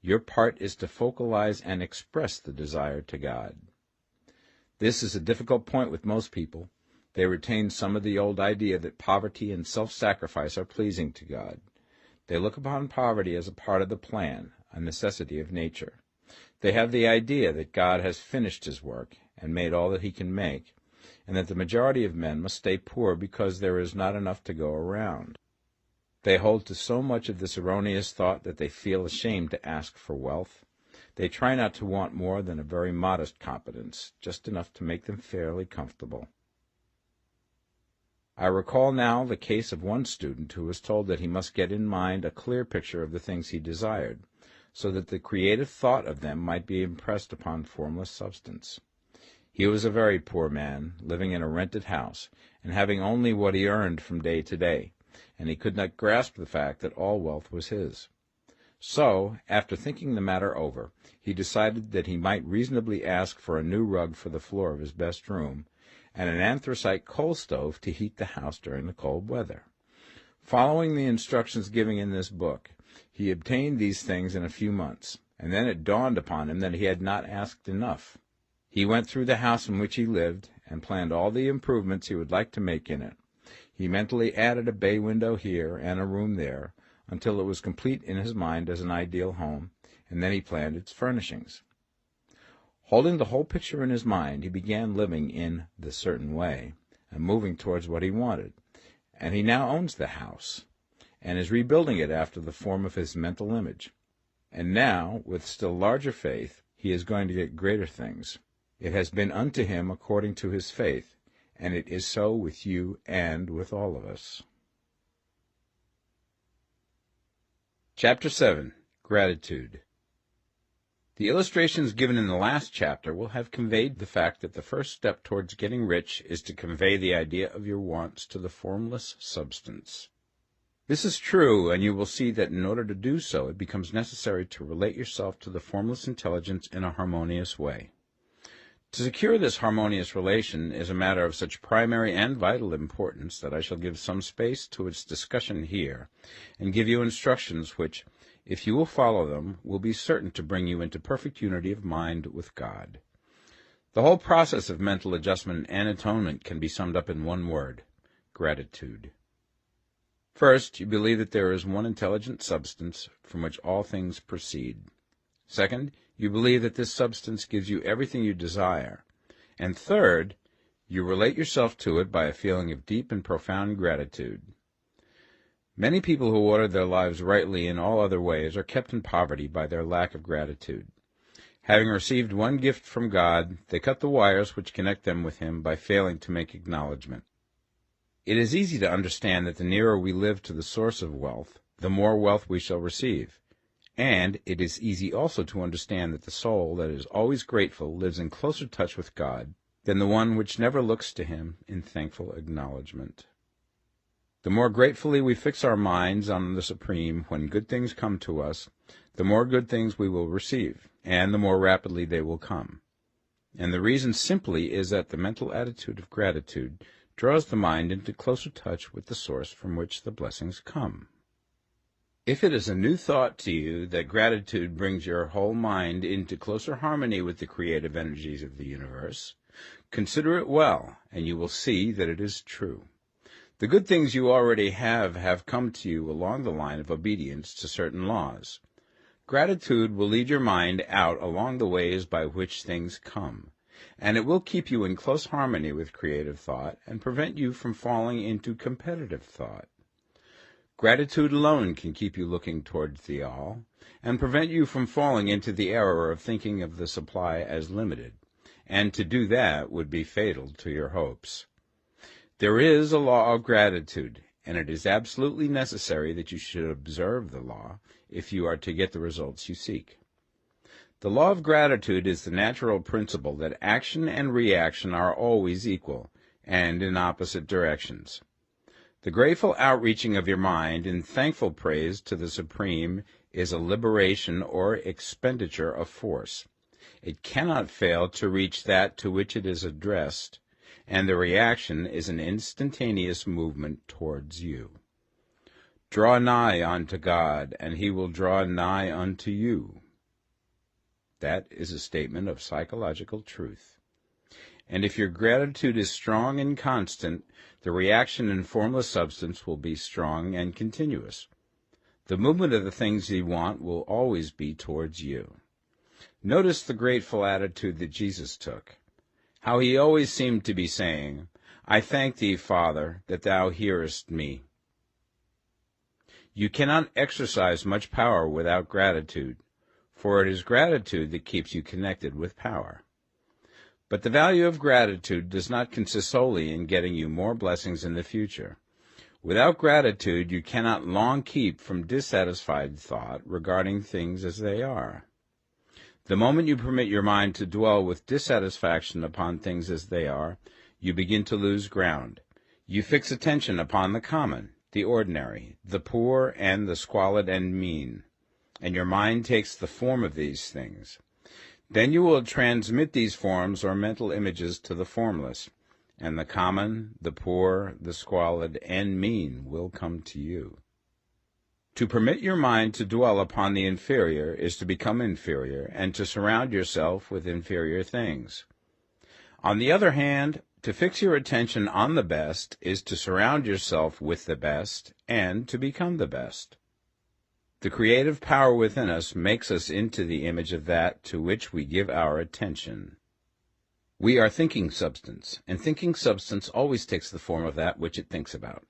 Your part is to focalize and express the desire to God. This is a difficult point with most people. They retain some of the old idea that poverty and self-sacrifice are pleasing to God. They look upon poverty as a part of the plan, a necessity of nature. They have the idea that God has finished his work and made all that he can make, and that the majority of men must stay poor because there is not enough to go around. They hold to so much of this erroneous thought that they feel ashamed to ask for wealth. They try not to want more than a very modest competence, just enough to make them fairly comfortable. I recall now the case of one student who was told that he must get in mind a clear picture of the things he desired, so that the creative thought of them might be impressed upon formless substance. He was a very poor man, living in a rented house, and having only what he earned from day to day, and he could not grasp the fact that all wealth was his. So, after thinking the matter over, he decided that he might reasonably ask for a new rug for the floor of his best room, and an anthracite coal stove to heat the house during the cold weather. Following the instructions given in this book, he obtained these things in a few months, and then it dawned upon him that he had not asked enough. He went through the house in which he lived, and planned all the improvements he would like to make in it. He mentally added a bay window here and a room there, until it was complete in his mind as an ideal home, and then he planned its furnishings. Holding the whole picture in his mind, he began living in the certain way, and moving towards what he wanted, and he now owns the house, and is rebuilding it after the form of his mental image. And now, with still larger faith, he is going to get greater things. It has been unto him according to his faith, and it is so with you and with all of us. Chapter 7. Gratitude. The illustrations given in the last chapter will have conveyed the fact that the first step towards getting rich is to convey the idea of your wants to the formless substance. This is true, and you will see that in order to do so, it becomes necessary to relate yourself to the formless intelligence in a harmonious way. To secure this harmonious relation is a matter of such primary and vital importance that I shall give some space to its discussion here, and give you instructions which, if you will follow them, will be certain to bring you into perfect unity of mind with God. The whole process of mental adjustment and atonement can be summed up in one word: gratitude. First, you believe that there is one intelligent substance from which all things proceed. Second, you believe that this substance gives you everything you desire. And third, you relate yourself to it by a feeling of deep and profound gratitude. Many people who order their lives rightly in all other ways are kept in poverty by their lack of gratitude. Having received one gift from God, they cut the wires which connect them with him by failing to make acknowledgment. It is easy to understand that the nearer we live to the source of wealth, the more wealth we shall receive. And it is easy also to understand that the soul that is always grateful lives in closer touch with God than the one which never looks to him in thankful acknowledgment. The more gratefully we fix our minds on the Supreme when good things come to us, the more good things we will receive, and the more rapidly they will come. And the reason simply is that the mental attitude of gratitude draws the mind into closer touch with the source from which the blessings come. If it is a new thought to you that gratitude brings your whole mind into closer harmony with the creative energies of the universe, Consider it well, and you will see that it is true. The good things you already have come to you along the line of obedience to certain laws. Gratitude will lead your mind out along the ways by which things come, and it will keep you in close harmony with creative thought and prevent you from falling into competitive thought. Gratitude alone can keep you looking towards the all, and prevent you from falling into the error of thinking of the supply as limited, and to do that would be fatal to your hopes. There is a law of gratitude, and it is absolutely necessary that you should observe the law if you are to get the results you seek. The law of gratitude is the natural principle that action and reaction are always equal, and in opposite directions. The grateful outreaching of your mind in thankful praise to the Supreme is a liberation or expenditure of force. It cannot fail to reach that to which it is addressed, and the reaction is an instantaneous movement towards you. Draw nigh unto God, and he will draw nigh unto you. That is a statement of psychological truth. And if your gratitude is strong and constant, the reaction in formless substance will be strong and continuous. The movement of the things you want will always be towards you. Notice the grateful attitude that Jesus took, how he always seemed to be saying, I thank thee, Father, that thou hearest me. You cannot exercise much power without gratitude, for it is gratitude that keeps you connected with power. But the value of gratitude does not consist solely in getting you more blessings in the future. Without gratitude, you cannot long keep from dissatisfied thought regarding things as they are. The moment you permit your mind to dwell with dissatisfaction upon things as they are, you begin to lose ground. You fix attention upon the common, the ordinary, the poor, and the squalid and mean, and your mind takes the form of these things. Then you will transmit these forms or mental images to the formless, and the common, the poor, the squalid, and mean will come to you. To permit your mind to dwell upon the inferior is to become inferior, and to surround yourself with inferior things. On the other hand, to fix your attention on the best is to surround yourself with the best, and to become the best. The creative power within us makes us into the image of that to which we give our attention. We are thinking substance, and thinking substance always takes the form of that which it thinks about.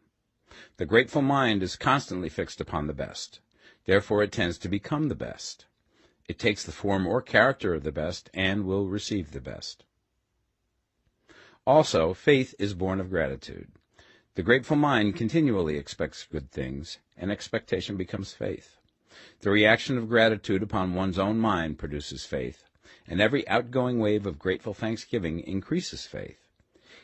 The grateful mind is constantly fixed upon the best. Therefore it tends to become the best. It takes the form or character of the best, and will receive the best. Also, faith is born of gratitude. The grateful mind continually expects good things, and expectation becomes faith. The reaction of gratitude upon one's own mind produces faith, and every outgoing wave of grateful thanksgiving increases faith.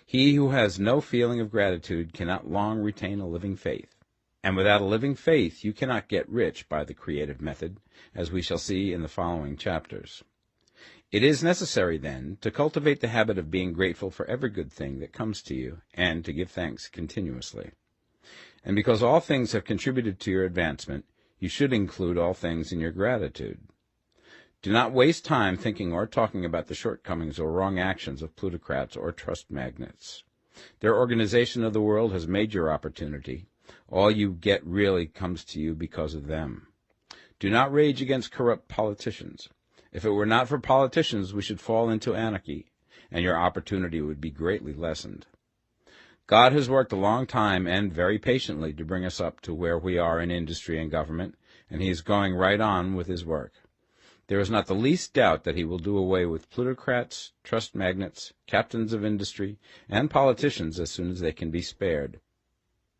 He who has no feeling of gratitude cannot long retain a living faith, and without a living faith you cannot get rich by the creative method, as we shall see in the following chapters. It is necessary, then, to cultivate the habit of being grateful for every good thing that comes to you, and to give thanks continuously. And because all things have contributed to your advancement, you should include all things in your gratitude. Do not waste time thinking or talking about the shortcomings or wrong actions of plutocrats or trust magnates. Their organization of the world has made your opportunity. All you get really comes to you because of them. Do not rage against corrupt politicians. If it were not for politicians, we should fall into anarchy, and your opportunity would be greatly lessened. God has worked a long time and very patiently to bring us up to where we are in industry and government, and he is going right on with his work. There is not the least doubt that he will do away with plutocrats, trust magnates, captains of industry, and politicians as soon as they can be spared.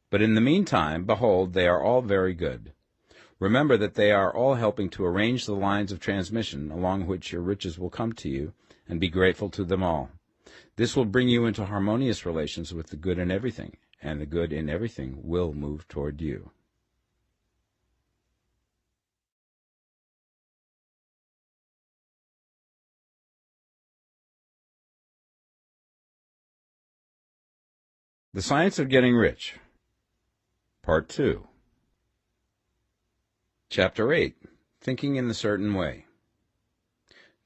But in the meantime, behold, they are all very good. Remember that they are all helping to arrange the lines of transmission along which your riches will come to you, and be grateful to them all. This will bring you into harmonious relations with the good in everything, and the good in everything will move toward you. The Science of Getting Rich, Part 2. Chapter 8. Thinking in the Certain Way.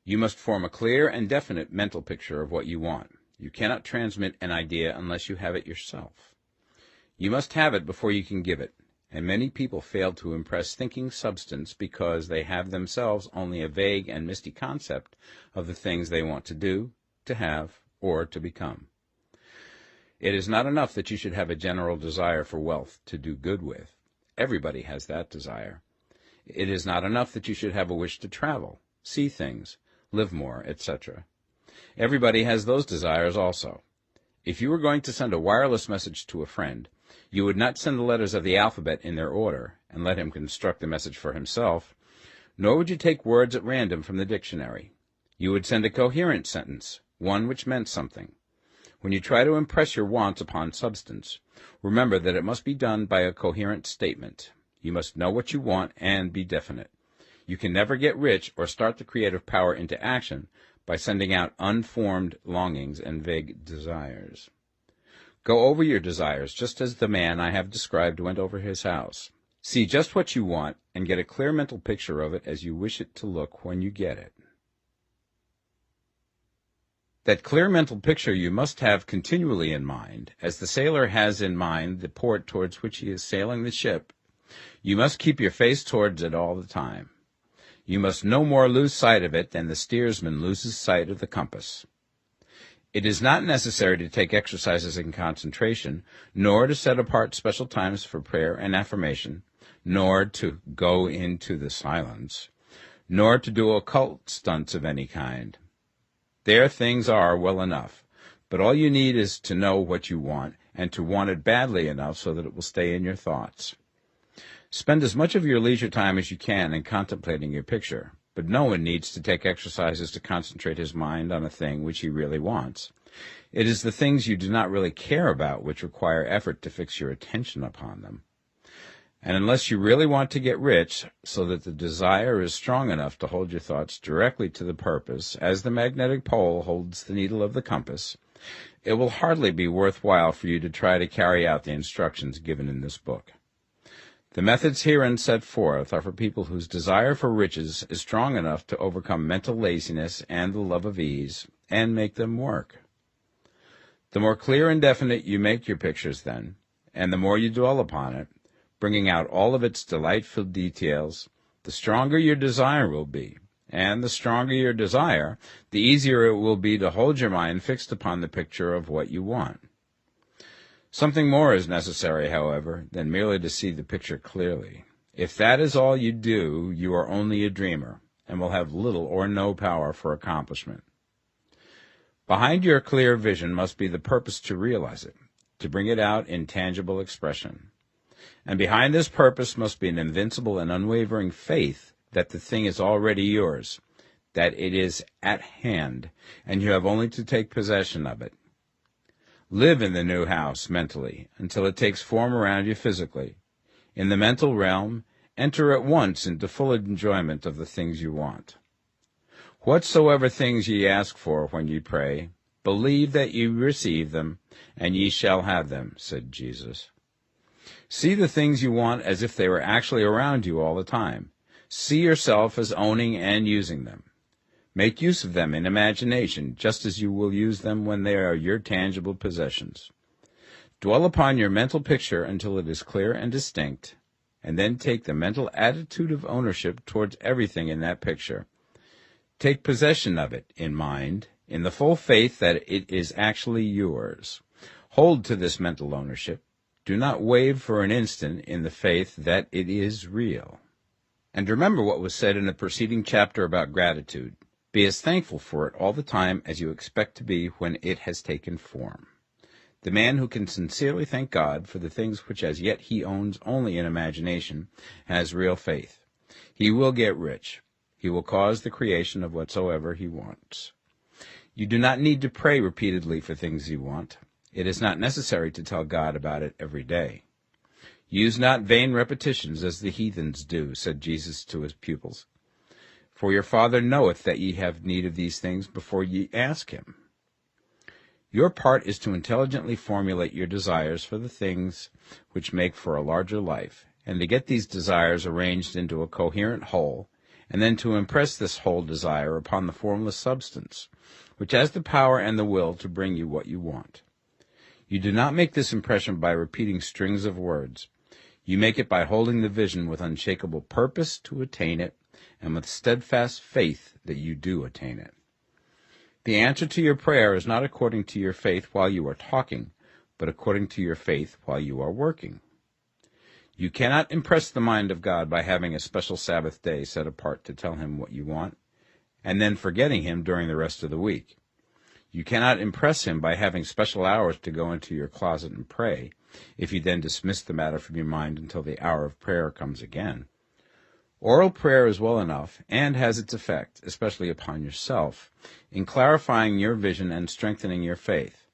You must form a clear and definite mental picture of what you want. You cannot transmit an idea unless you have it yourself. You must have it before you can give it, and many people fail to impress thinking substance because they have themselves only a vague and misty concept of the things they want to do, to have, or to become. It is not enough that you should have a general desire for wealth to do good with. Everybody has that desire. It is not enough that you should have a wish to travel, see things, live more, etc. Everybody has those desires also. If you were going to send a wireless message to a friend, you would not send the letters of the alphabet in their order and let him construct the message for himself, nor would you take words at random from the dictionary. You would send a coherent sentence, one which meant something. When you try to impress your wants upon substance, remember that it must be done by a coherent statement. You must know what you want and be definite. You can never get rich or start the creative power into action by sending out unformed longings and vague desires. Go over your desires just as the man I have described went over his house. See just what you want and get a clear mental picture of it as you wish it to look when you get it. That clear mental picture you must have continually in mind, as the sailor has in mind the port towards which he is sailing the ship. You must keep your face towards it all the time. You must no more lose sight of it than the steersman loses sight of the compass. It is not necessary to take exercises in concentration, nor to set apart special times for prayer and affirmation, nor to go into the silence, nor to do occult stunts of any kind. There things are well enough, but all you need is to know what you want, and to want it badly enough so that it will stay in your thoughts. Spend as much of your leisure time as you can in contemplating your picture, but no one needs to take exercises to concentrate his mind on a thing which he really wants. It is the things you do not really care about which require effort to fix your attention upon them. And unless you really want to get rich, so that the desire is strong enough to hold your thoughts directly to the purpose, as the magnetic pole holds the needle of the compass, it will hardly be worthwhile for you to try to carry out the instructions given in this book. The methods herein set forth are for people whose desire for riches is strong enough to overcome mental laziness and the love of ease, and make them work. The more clear and definite you make your pictures then, and the more you dwell upon it, bringing out all of its delightful details, the stronger your desire will be, and the stronger your desire, the easier it will be to hold your mind fixed upon the picture of what you want. Something more is necessary, however, than merely to see the picture clearly. If that is all you do, you are only a dreamer, and will have little or no power for accomplishment. Behind your clear vision must be the purpose to realize it, to bring it out in tangible expression. And behind this purpose must be an invincible and unwavering faith that the thing is already yours, that it is at hand, and you have only to take possession of it. Live in the new house mentally until it takes form around you physically. In the mental realm, enter at once into full enjoyment of the things you want. Whatsoever things ye ask for when ye pray, believe that ye receive them, and ye shall have them, said Jesus. See the things you want as if they were actually around you all the time. See yourself as owning and using them. Make use of them in imagination, just as you will use them when they are your tangible possessions. Dwell upon your mental picture until it is clear and distinct, and then take the mental attitude of ownership towards everything in that picture. Take possession of it in mind, in the full faith that it is actually yours. Hold to this mental ownership. Do not waver for an instant in the faith that it is real. And remember what was said in the preceding chapter about gratitude. Be as thankful for it all the time as you expect to be when it has taken form. The man who can sincerely thank God for the things which as yet he owns only in imagination has real faith. He will get rich. He will cause the creation of whatsoever he wants. You do not need to pray repeatedly for things you want. It is not necessary to tell God about it every day. Use not vain repetitions as the heathens do, said Jesus to his pupils. For your Father knoweth that ye have need of these things before ye ask him. Your part is to intelligently formulate your desires for the things which make for a larger life, and to get these desires arranged into a coherent whole, and then to impress this whole desire upon the formless substance, which has the power and the will to bring you what you want. You do not make this impression by repeating strings of words. You make it by holding the vision with unshakable purpose to attain it, and with steadfast faith that you do attain it. The answer to your prayer is not according to your faith while you are talking, but according to your faith while you are working. You cannot impress the mind of God by having a special Sabbath day set apart to tell him what you want, and then forgetting him during the rest of the week. You cannot impress him by having special hours to go into your closet and pray, if you then dismiss the matter from your mind until the hour of prayer comes again. Oral prayer is well enough, and has its effect, especially upon yourself, in clarifying your vision and strengthening your faith.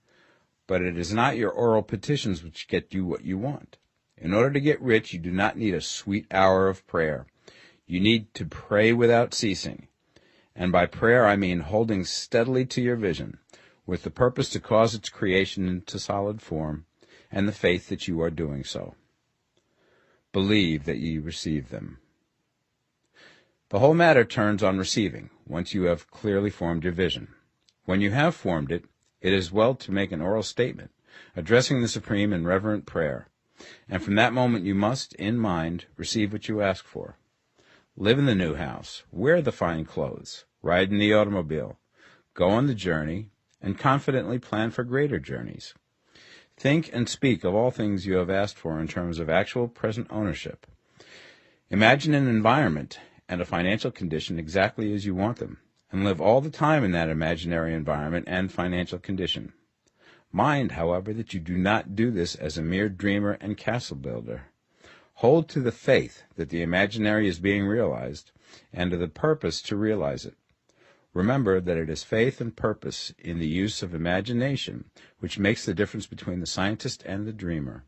But it is not your oral petitions which get you what you want. In order to get rich, you do not need a sweet hour of prayer. You need to pray without ceasing. And by prayer I mean holding steadily to your vision, with the purpose to cause its creation into solid form, and the faith that you are doing so. Believe that ye receive them. The whole matter turns on receiving, once you have clearly formed your vision. When you have formed it, it is well to make an oral statement, addressing the Supreme in reverent prayer, and from that moment you must, in mind, receive what you ask for. Live in the new house, wear the fine clothes, ride in the automobile, go on the journey, and confidently plan for greater journeys. Think and speak of all things you have asked for in terms of actual present ownership. Imagine an environment and a financial condition exactly as you want them, and live all the time in that imaginary environment and financial condition. Mind, however, that you do not do this as a mere dreamer and castle builder. Hold to the faith that the imaginary is being realized, and to the purpose to realize it. Remember that it is faith and purpose in the use of imagination which makes the difference between the scientist and the dreamer.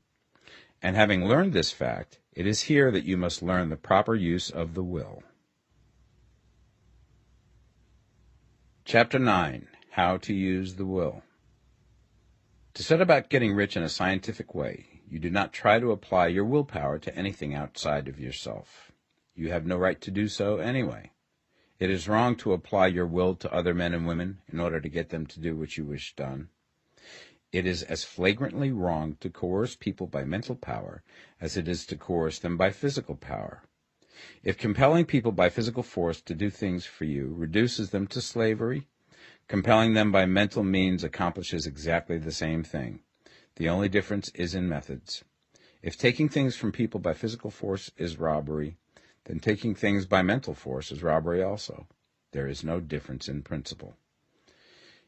And having learned this fact, it is here that you must learn the proper use of the will. Chapter 9. How to Use the Will. To set about getting rich in a scientific way, you do not try to apply your willpower to anything outside of yourself. You have no right to do so anyway. It is wrong to apply your will to other men and women in order to get them to do what you wish done. It is as flagrantly wrong to coerce people by mental power as it is to coerce them by physical power. If compelling people by physical force to do things for you reduces them to slavery, compelling them by mental means accomplishes exactly the same thing. The only difference is in methods. If taking things from people by physical force is robbery, then taking things by mental force is robbery also. There is no difference in principle.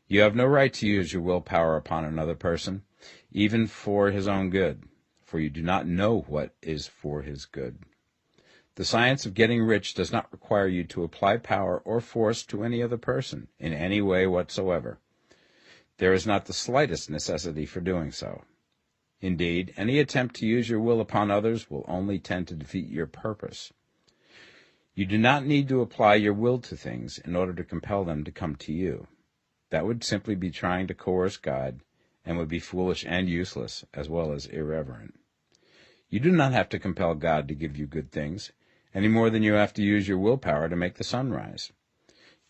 You have no right to use your willpower upon another person, even for his own good, for you do not know what is for his good. The science of getting rich does not require you to apply power or force to any other person in any way whatsoever. There is not the slightest necessity for doing so. Indeed, any attempt to use your will upon others will only tend to defeat your purpose. You do not need to apply your will to things in order to compel them to come to you. That would simply be trying to coerce God, and would be foolish and useless, as well as irreverent. You do not have to compel God to give you good things, any more than you have to use your willpower to make the sun rise.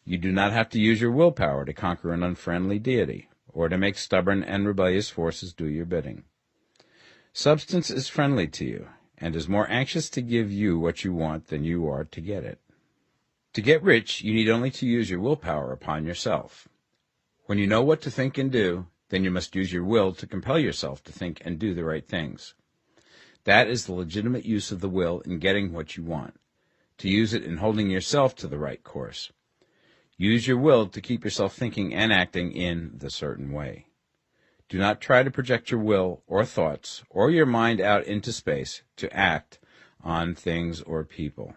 You do not have to use your willpower to conquer an unfriendly deity, or to make stubborn and rebellious forces do your bidding. Substance is friendly to you, and is more anxious to give you what you want than you are to get it. To get rich, you need only to use your willpower upon yourself. When you know what to think and do, then you must use your will to compel yourself to think and do the right things. That is the legitimate use of the will in getting what you want, to use it in holding yourself to the right course. Use your will to keep yourself thinking and acting in the certain way. Do not try to project your will or thoughts or your mind out into space to act on things or people.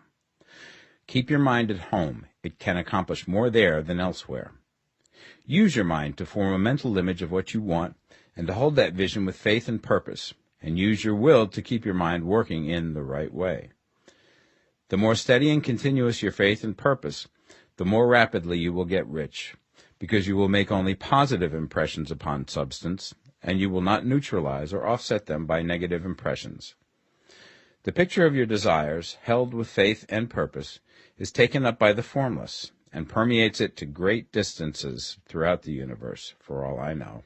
Keep your mind at home. It can accomplish more there than elsewhere. Use your mind to form a mental image of what you want and to hold that vision with faith and purpose, and use your will to keep your mind working in the right way. The more steady and continuous your faith and purpose, the more rapidly you will get rich, because you will make only positive impressions upon substance, and you will not neutralize or offset them by negative impressions. The picture of your desires, held with faith and purpose, is taken up by the formless, and permeates it to great distances throughout the universe, for all I know.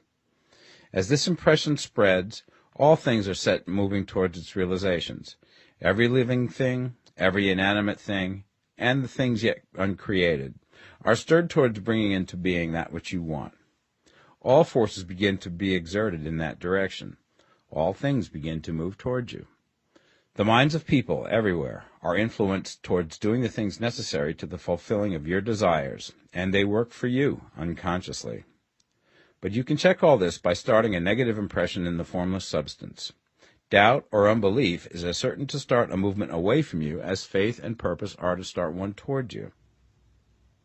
As this impression spreads, all things are set moving towards its realizations. Every living thing, every inanimate thing, and the things yet uncreated are stirred towards bringing into being that which you want. All forces begin to be exerted in that direction. All things begin to move towards you. The minds of people everywhere are influenced towards doing the things necessary to the fulfilling of your desires, and they work for you unconsciously. But you can check all this by starting a negative impression in the formless substance. Doubt or unbelief is as certain to start a movement away from you as faith and purpose are to start one toward you.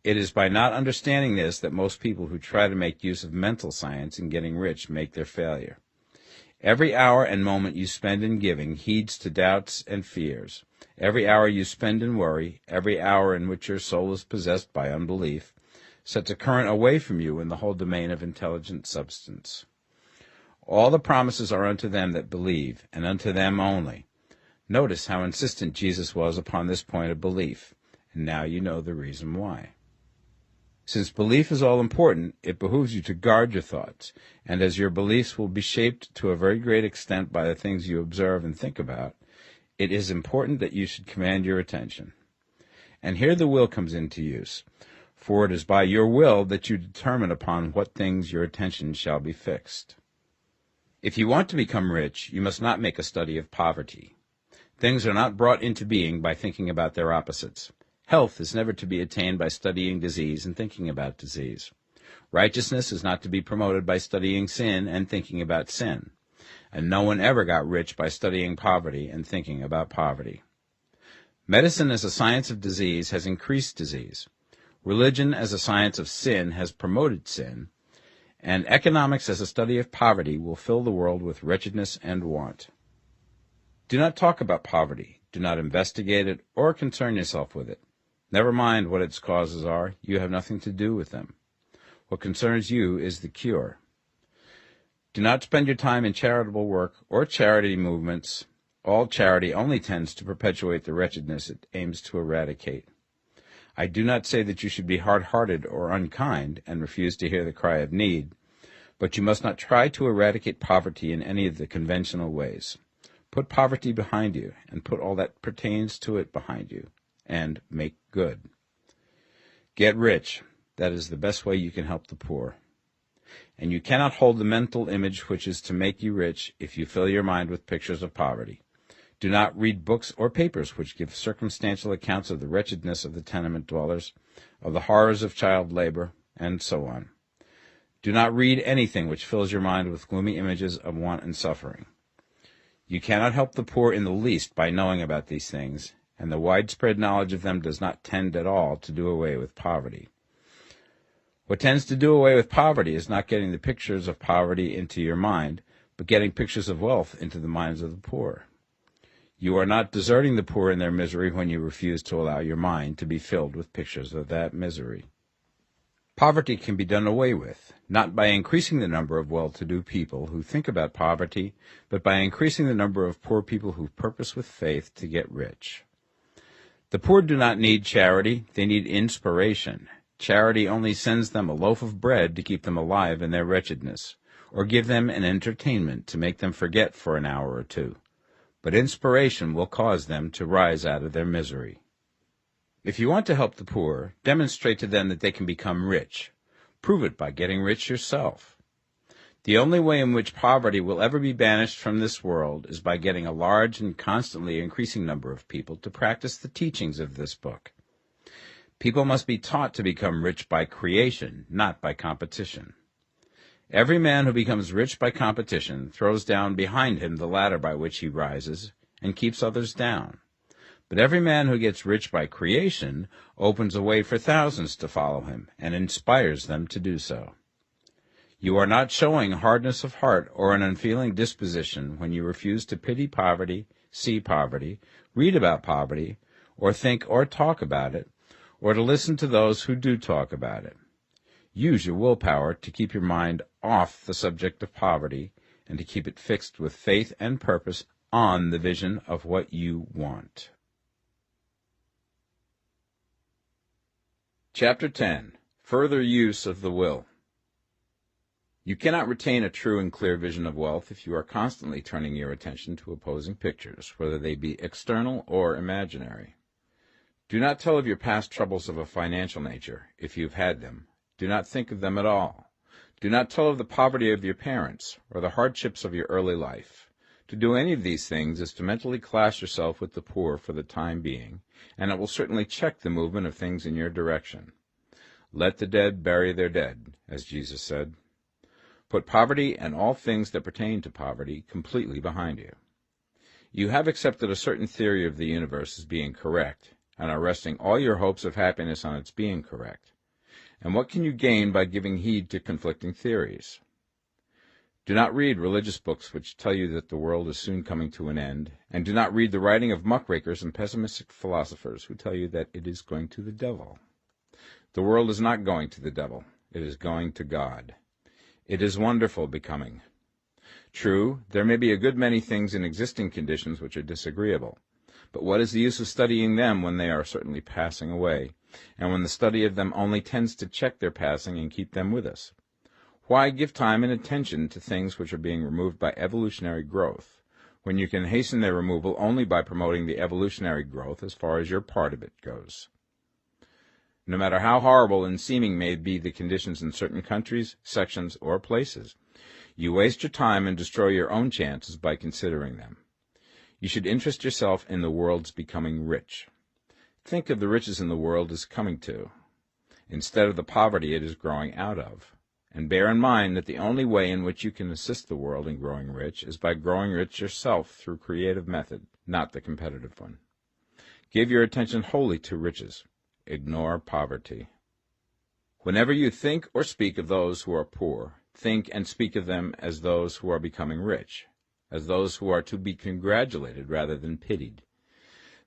It is by not understanding this that most people who try to make use of mental science in getting rich make their failure. Every hour and moment you spend in giving heeds to doubts and fears. Every hour you spend in worry, every hour in which your soul is possessed by unbelief, sets a current away from you in the whole domain of intelligent substance. All the promises are unto them that believe, and unto them only. Notice how insistent Jesus was upon this point of belief, and now you know the reason why. Since belief is all important, it behooves you to guard your thoughts, and as your beliefs will be shaped to a very great extent by the things you observe and think about, it is important that you should command your attention. And here the will comes into use, for it is by your will that you determine upon what things your attention shall be fixed. If you want to become rich, you must not make a study of poverty. Things are not brought into being by thinking about their opposites. Health is never to be attained by studying disease and thinking about disease. Righteousness is not to be promoted by studying sin and thinking about sin. And no one ever got rich by studying poverty and thinking about poverty. Medicine as a science of disease has increased disease. Religion as a science of sin has promoted sin. And economics as a study of poverty will fill the world with wretchedness and want. Do not talk about poverty. Do not investigate it or concern yourself with it. Never mind what its causes are. You have nothing to do with them. What concerns you is the cure. Do not spend your time in charitable work or charity movements. All charity only tends to perpetuate the wretchedness it aims to eradicate. I do not say that you should be hard-hearted or unkind and refuse to hear the cry of need, but you must not try to eradicate poverty in any of the conventional ways. Put poverty behind you, and put all that pertains to it behind you, and make good. Get rich. That is the best way you can help the poor. And you cannot hold the mental image which is to make you rich if you fill your mind with pictures of poverty. Do not read books or papers which give circumstantial accounts of the wretchedness of the tenement dwellers, of the horrors of child labor, and so on. Do not read anything which fills your mind with gloomy images of want and suffering. You cannot help the poor in the least by knowing about these things, and the widespread knowledge of them does not tend at all to do away with poverty. What tends to do away with poverty is not getting the pictures of poverty into your mind, but getting pictures of wealth into the minds of the poor. You are not deserting the poor in their misery when you refuse to allow your mind to be filled with pictures of that misery. Poverty can be done away with, not by increasing the number of well-to-do people who think about poverty, but by increasing the number of poor people who purpose with faith to get rich. The poor do not need charity, they need inspiration. Charity only sends them a loaf of bread to keep them alive in their wretchedness, or give them an entertainment to make them forget for an hour or two. But inspiration will cause them to rise out of their misery. If you want to help the poor, demonstrate to them that they can become rich. Prove it by getting rich yourself. The only way in which poverty will ever be banished from this world is by getting a large and constantly increasing number of people to practice the teachings of this book. People must be taught to become rich by creation, not by competition. Every man who becomes rich by competition throws down behind him the ladder by which he rises and keeps others down. But every man who gets rich by creation opens a way for thousands to follow him and inspires them to do so. You are not showing hardness of heart or an unfeeling disposition when you refuse to pity poverty, see poverty, read about poverty, or think or talk about it, or to listen to those who do talk about it. Use your willpower to keep your mind off the subject of poverty and to keep it fixed with faith and purpose on the vision of what you want. Chapter 10. Further Use of the Will. You cannot retain a true and clear vision of wealth if you are constantly turning your attention to opposing pictures, whether they be external or imaginary. Do not tell of your past troubles of a financial nature, if you have had them. Do not think of them at all. Do not tell of the poverty of your parents, or the hardships of your early life. To do any of these things is to mentally class yourself with the poor for the time being, and it will certainly check the movement of things in your direction. Let the dead bury their dead, as Jesus said. Put poverty and all things that pertain to poverty completely behind you. You have accepted a certain theory of the universe as being correct, and are resting all your hopes of happiness on its being correct. And what can you gain by giving heed to conflicting theories? Do not read religious books which tell you that the world is soon coming to an end, and do not read the writing of muckrakers and pessimistic philosophers who tell you that it is going to the devil. The world is not going to the devil. It is going to God. It is wonderful becoming. True, there may be a good many things in existing conditions which are disagreeable, but what is the use of studying them when they are certainly passing away, and when the study of them only tends to check their passing and keep them with us? Why give time and attention to things which are being removed by evolutionary growth, when you can hasten their removal only by promoting the evolutionary growth as far as your part of it goes? No matter how horrible and seeming may be the conditions in certain countries, sections, or places, you waste your time and destroy your own chances by considering them. You should interest yourself in the world's becoming rich. Think of the riches in the world is coming to, instead of the poverty it is growing out of. And bear in mind that the only way in which you can assist the world in growing rich is by growing rich yourself through creative method, not the competitive one. Give your attention wholly to riches. Ignore poverty. Whenever you think or speak of those who are poor, think and speak of them as those who are becoming rich, as those who are to be congratulated rather than pitied.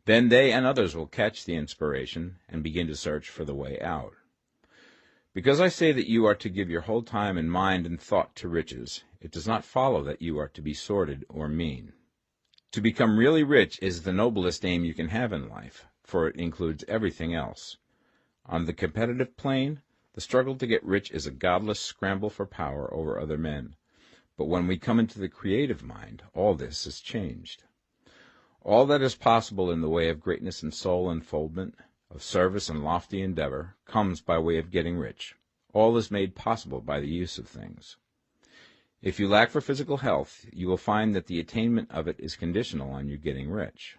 Then they and others will catch the inspiration and begin to search for the way out. Because I say that you are to give your whole time and mind and thought to riches, it does not follow that you are to be sordid or mean. To become really rich is the noblest aim you can have in life, for it includes everything else. On the competitive plane, the struggle to get rich is a godless scramble for power over other men. But when we come into the creative mind, all this is changed. All that is possible in the way of greatness and soul unfoldment, of service and lofty endeavor, comes by way of getting rich. All is made possible by the use of things. If you lack for physical health, you will find that the attainment of it is conditional on you getting rich.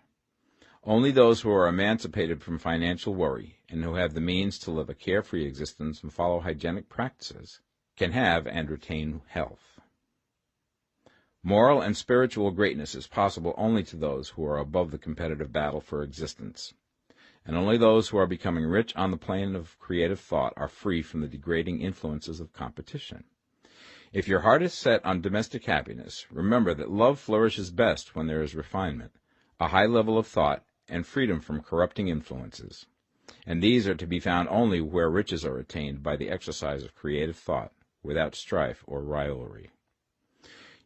Only those who are emancipated from financial worry, and who have the means to live a carefree existence and follow hygienic practices, can have and retain health. Moral and spiritual greatness is possible only to those who are above the competitive battle for existence. And only those who are becoming rich on the plane of creative thought are free from the degrading influences of competition. If your heart is set on domestic happiness, remember that love flourishes best when there is refinement, a high level of thought, and freedom from corrupting influences. And these are to be found only where riches are attained by the exercise of creative thought, without strife or rivalry.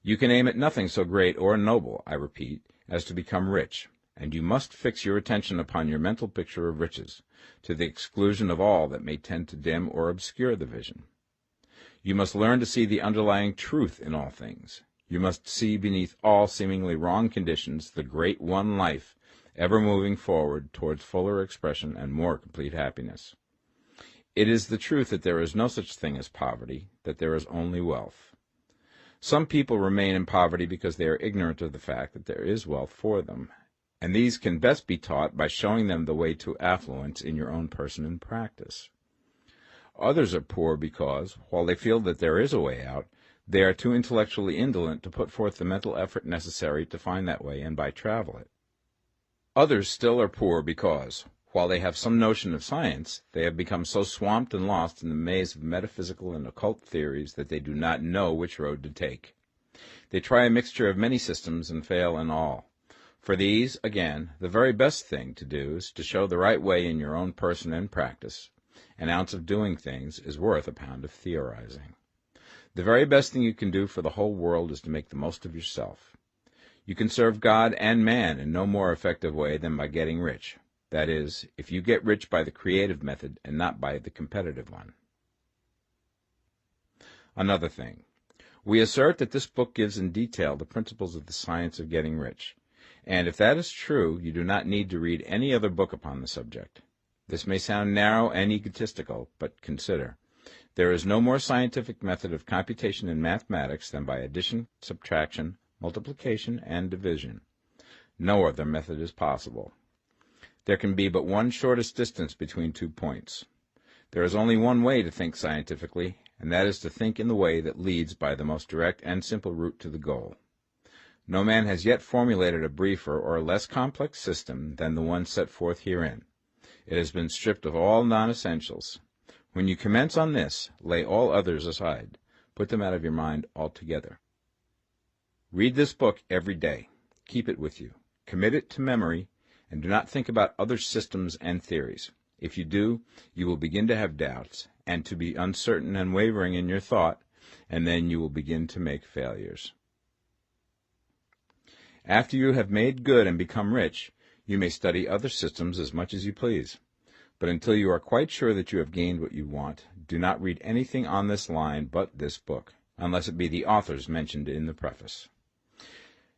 You can aim at nothing so great or noble, I repeat, as to become rich, and you must fix your attention upon your mental picture of riches, to the exclusion of all that may tend to dim or obscure the vision. You must learn to see the underlying truth in all things. You must see beneath all seemingly wrong conditions the great one life, ever moving forward towards fuller expression and more complete happiness. It is the truth that there is no such thing as poverty, that there is only wealth. Some people remain in poverty because they are ignorant of the fact that there is wealth for them, and these can best be taught by showing them the way to affluence in your own person and practice. Others are poor because, while they feel that there is a way out, they are too intellectually indolent to put forth the mental effort necessary to find that way and by travel it. Others still are poor because, while they have some notion of science, they have become so swamped and lost in the maze of metaphysical and occult theories that they do not know which road to take. They try a mixture of many systems and fail in all. For these, again, the very best thing to do is to show the right way in your own person and practice. An ounce of doing things is worth a pound of theorizing. The very best thing you can do for the whole world is to make the most of yourself. You can serve God and man in no more effective way than by getting rich. That is, if you get rich by the creative method and not by the competitive one. Another thing. We assert that this book gives in detail the principles of the science of getting rich, and if that is true, you do not need to read any other book upon the subject. This may sound narrow and egotistical, but consider. There is no more scientific method of computation in mathematics than by addition, subtraction, multiplication, and division. No other method is possible. There can be but one shortest distance between 2 points. There is only one way to think scientifically, and that is to think in the way that leads by the most direct and simple route to the goal. No man has yet formulated a briefer or a less complex system than the one set forth herein. It has been stripped of all non-essentials. When you commence on this, lay all others aside. Put them out of your mind altogether. Read this book every day. Keep it with you. Commit it to memory, and do not think about other systems and theories. If you do, you will begin to have doubts, and to be uncertain and wavering in your thought, and then you will begin to make failures. After you have made good and become rich, you may study other systems as much as you please. But until you are quite sure that you have gained what you want, do not read anything on this line but this book, unless it be the authors mentioned in the preface.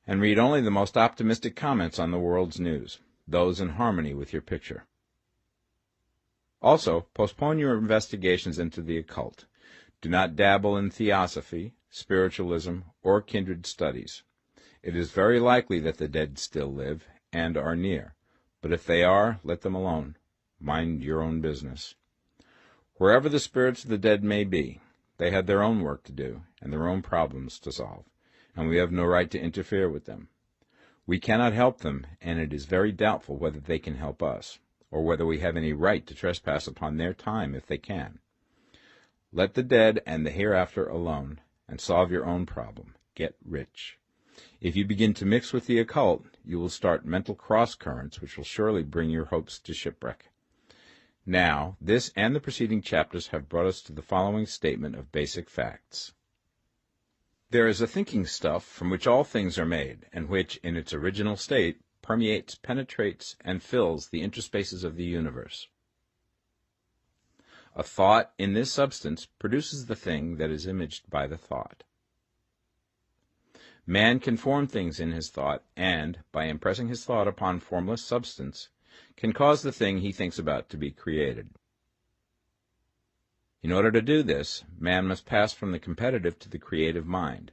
And read only the most optimistic comments on the world's news, those in harmony with your picture. Also, postpone your investigations into the occult. Do not dabble in theosophy, spiritualism, or kindred studies. It is very likely that the dead still live and are near, but if they are, let them alone. Mind your own business. Wherever the spirits of the dead may be, they have their own work to do and their own problems to solve, and we have no right to interfere with them. We cannot help them, and it is very doubtful whether they can help us, or whether we have any right to trespass upon their time if they can. Let the dead and the hereafter alone, and solve your own problem. Get rich. If you begin to mix with the occult, you will start mental cross-currents which will surely bring your hopes to shipwreck. Now, this and the preceding chapters have brought us to the following statement of basic facts. There is a thinking stuff from which all things are made, and which, in its original state, permeates, penetrates, and fills the interspaces of the universe. A thought in this substance produces the thing that is imaged by the thought. Man can form things in his thought, and, by impressing his thought upon formless substance, can cause the thing he thinks about to be created. In order to do this, man must pass from the competitive to the creative mind.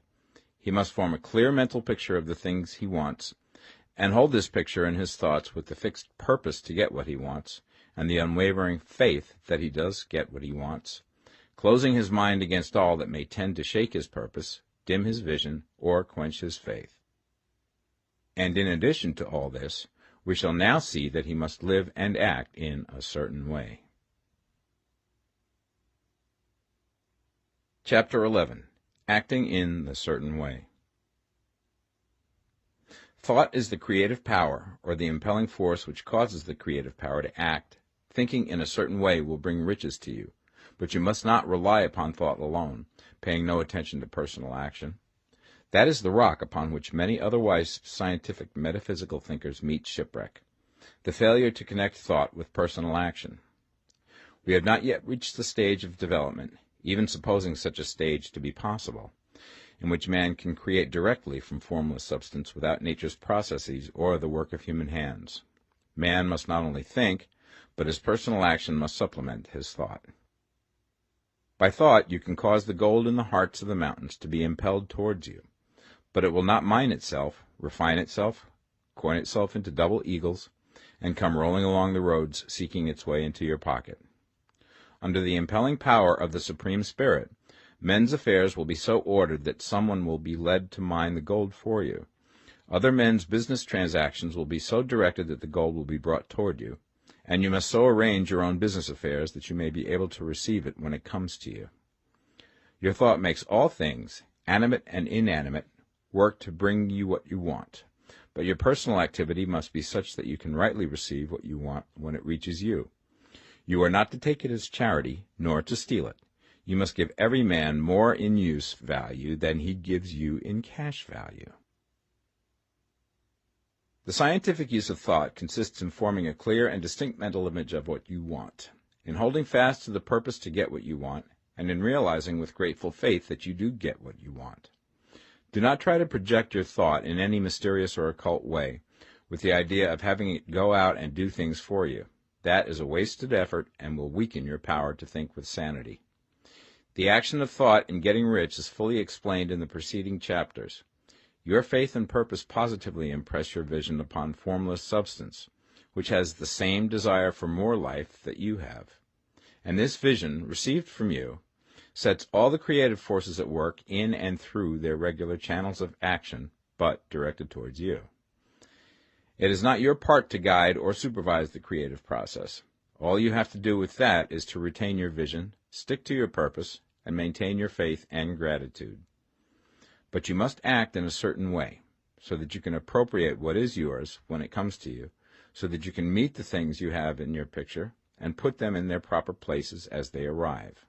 He must form a clear mental picture of the things he wants, and hold this picture in his thoughts with the fixed purpose to get what he wants, and the unwavering faith that he does get what he wants, closing his mind against all that may tend to shake his purpose, dim his vision, or quench his faith. And in addition to all this, we shall now see that he must live and act in a certain way. Chapter 11. Acting in the Certain Way. Thought is the creative power, or the impelling force which causes the creative power to act. Thinking in a certain way will bring riches to you, but you must not rely upon thought alone, paying no attention to personal action. That is the rock upon which many otherwise scientific metaphysical thinkers meet shipwreck, the failure to connect thought with personal action. We have not yet reached the stage of development, even supposing such a stage to be possible, in which man can create directly from formless substance without nature's processes or the work of human hands. Man must not only think, but his personal action must supplement his thought. By thought you can cause the gold in the hearts of the mountains to be impelled towards you, but it will not mine itself, refine itself, coin itself into double eagles, and come rolling along the roads seeking its way into your pocket. Under the impelling power of the Supreme Spirit, men's affairs will be so ordered that someone will be led to mine the gold for you. Other men's business transactions will be so directed that the gold will be brought toward you, and you must so arrange your own business affairs that you may be able to receive it when it comes to you. Your thought makes all things, animate and inanimate, work to bring you what you want, but your personal activity must be such that you can rightly receive what you want when it reaches you. You are not to take it as charity, nor to steal it. You must give every man more in use value than he gives you in cash value. The scientific use of thought consists in forming a clear and distinct mental image of what you want, in holding fast to the purpose to get what you want, and in realizing with grateful faith that you do get what you want. Do not try to project your thought in any mysterious or occult way, with the idea of having it go out and do things for you. That is a wasted effort and will weaken your power to think with sanity. The action of thought in getting rich is fully explained in the preceding chapters. Your faith and purpose positively impress your vision upon formless substance, which has the same desire for more life that you have. And this vision, received from you, sets all the creative forces at work in and through their regular channels of action, but directed towards you. It is not your part to guide or supervise the creative process. All you have to do with that is to retain your vision, stick to your purpose, and maintain your faith and gratitude. But you must act in a certain way, so that you can appropriate what is yours when it comes to you, so that you can meet the things you have in your picture and put them in their proper places as they arrive.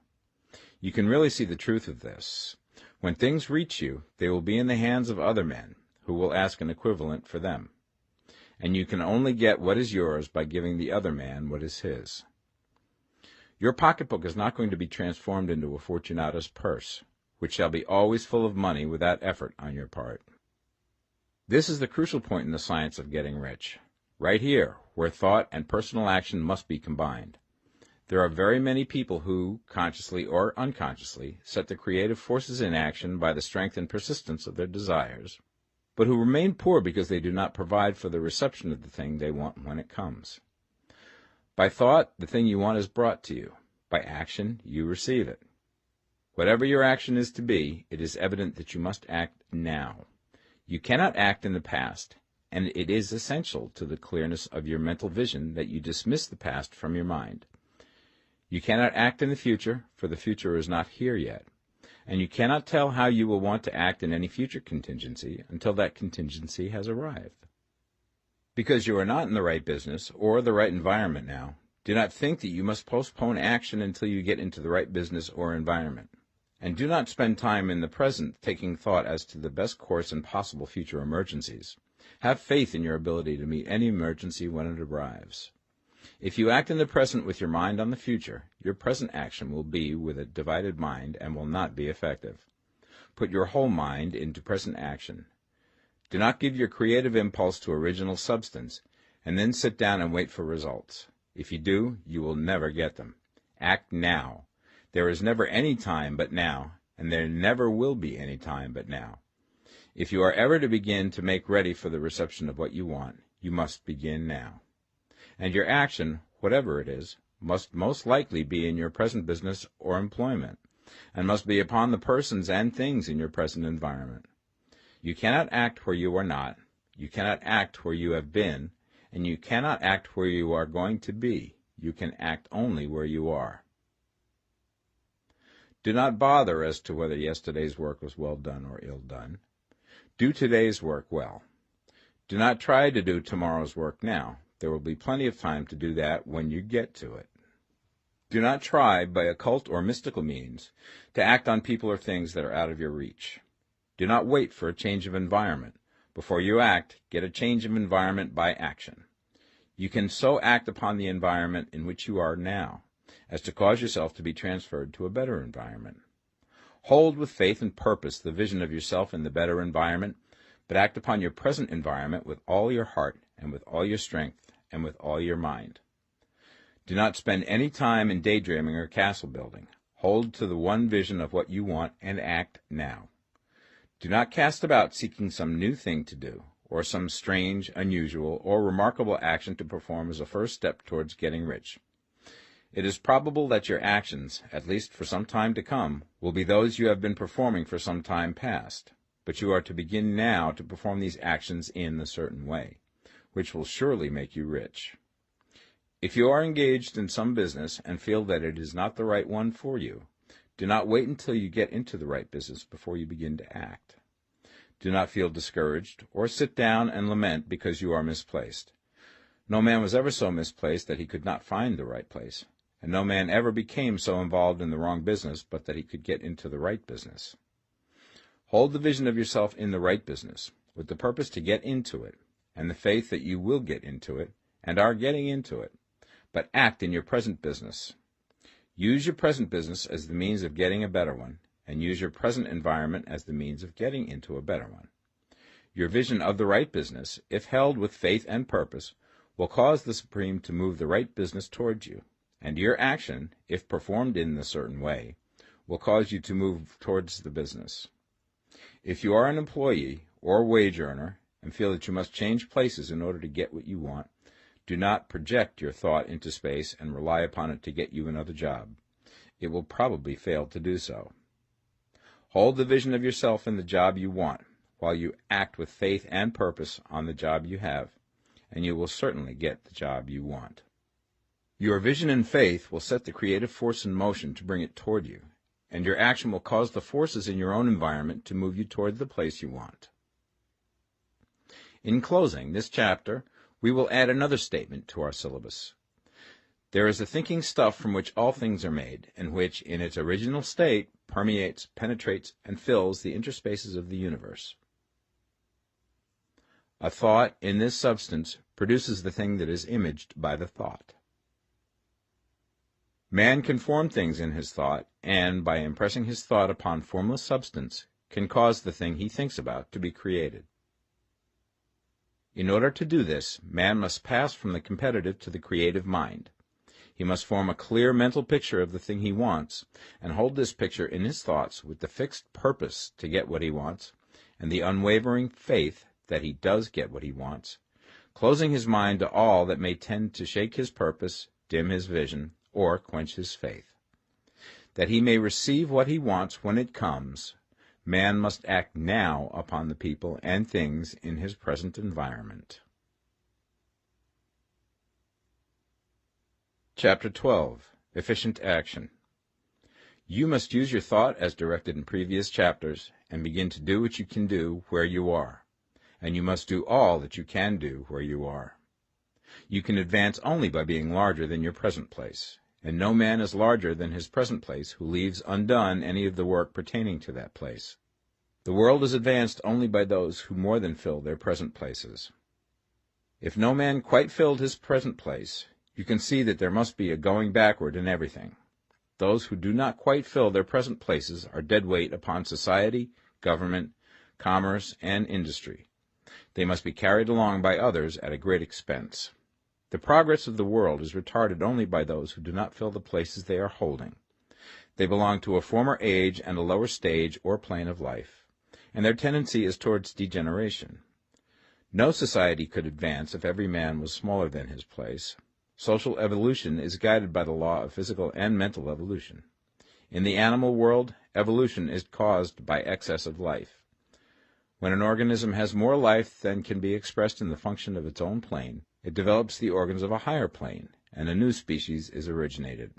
You can really see the truth of this. When things reach you, they will be in the hands of other men, who will ask an equivalent for them. And you can only get what is yours by giving the other man what is his. Your pocketbook is not going to be transformed into a Fortunata's purse, which shall be always full of money without effort on your part. This is the crucial point in the science of getting rich, right here, where thought and personal action must be combined. There are very many people who, consciously or unconsciously, set the creative forces in action by the strength and persistence of their desires, but who remain poor because they do not provide for the reception of the thing they want when it comes. By thought, the thing you want is brought to you. By action, you receive it. Whatever your action is to be, it is evident that you must act now. You cannot act in the past, and it is essential to the clearness of your mental vision that you dismiss the past from your mind. You cannot act in the future, for the future is not here yet, and you cannot tell how you will want to act in any future contingency until that contingency has arrived. Because you are not in the right business or the right environment now, do not think that you must postpone action until you get into the right business or environment. And do not spend time in the present taking thought as to the best course in possible future emergencies. Have faith in your ability to meet any emergency when it arrives. If you act in the present with your mind on the future, your present action will be with a divided mind and will not be effective. Put your whole mind into present action. Do not give your creative impulse to original substance, and then sit down and wait for results. If you do, you will never get them. Act now. There is never any time but now, and there never will be any time but now. If you are ever to begin to make ready for the reception of what you want, you must begin now. And your action, whatever it is, must most likely be in your present business or employment, and must be upon the persons and things in your present environment. You cannot act where you are not, you cannot act where you have been, and you cannot act where you are going to be. You can act only where you are. Do not bother as to whether yesterday's work was well done or ill done. Do today's work well. Do not try to do tomorrow's work now. There will be plenty of time to do that when you get to it. Do not try, by occult or mystical means, to act on people or things that are out of your reach. Do not wait for a change of environment. Before you act, get a change of environment by action. You can so act upon the environment in which you are now as to cause yourself to be transferred to a better environment. Hold with faith and purpose the vision of yourself in the better environment, but act upon your present environment with all your heart and with all your strength and with all your mind. Do not spend any time in daydreaming or castle building. Hold to the one vision of what you want and act now. Do not cast about seeking some new thing to do, or some strange, unusual, or remarkable action to perform as a first step towards getting rich. It is probable that your actions, at least for some time to come, will be those you have been performing for some time past, but you are to begin now to perform these actions in a certain way, which will surely make you rich. If you are engaged in some business and feel that it is not the right one for you, do not wait until you get into the right business before you begin to act. Do not feel discouraged, or sit down and lament because you are misplaced. No man was ever so misplaced that he could not find the right place, and no man ever became so involved in the wrong business but that he could get into the right business. Hold the vision of yourself in the right business, with the purpose to get into it, and the faith that you will get into it, and are getting into it, but act in your present business. Use your present business as the means of getting a better one, and use your present environment as the means of getting into a better one. Your vision of the right business, if held with faith and purpose, will cause the Supreme to move the right business towards you, and your action, if performed in a certain way, will cause you to move towards the business. If you are an employee or wage earner and feel that you must change places in order to get what you want, do not project your thought into space and rely upon it to get you another job. It will probably fail to do so. Hold the vision of yourself in the job you want, while you act with faith and purpose on the job you have, and you will certainly get the job you want. Your vision and faith will set the creative force in motion to bring it toward you, and your action will cause the forces in your own environment to move you toward the place you want. In closing this chapter, we will add another statement to our syllabus. There is a thinking stuff from which all things are made, and which, in its original state, permeates, penetrates, and fills the interspaces of the universe. A thought in this substance produces the thing that is imaged by the thought. Man can form things in his thought, and, by impressing his thought upon formless substance, can cause the thing he thinks about to be created. In order to do this, man must pass from the competitive to the creative mind. He must form a clear mental picture of the thing he wants, and hold this picture in his thoughts with the fixed purpose to get what he wants, and the unwavering faith that he does get what he wants, closing his mind to all that may tend to shake his purpose, dim his vision, or quench his faith. That he may receive what he wants when it comes, man must act now upon the people and things in his present environment. Chapter 12. Efficient Action. You must use your thought as directed in previous chapters, and begin to do what you can do where you are, and you must do all that you can do where you are. You can advance only by being larger than your present place, and no man is larger than his present place who leaves undone any of the work pertaining to that place. The world is advanced only by those who more than fill their present places. If no man quite filled his present place, you can see that there must be a going backward in everything. Those who do not quite fill their present places are dead weight upon society, government, commerce, and industry. They must be carried along by others at a great expense. The progress of the world is retarded only by those who do not fill the places they are holding. They belong to a former age and a lower stage or plane of life, and their tendency is towards degeneration. No society could advance if every man was smaller than his place. Social evolution is guided by the law of physical and mental evolution. In the animal world, evolution is caused by excess of life. When an organism has more life than can be expressed in the function of its own plane, it develops the organs of a higher plane, and a new species is originated.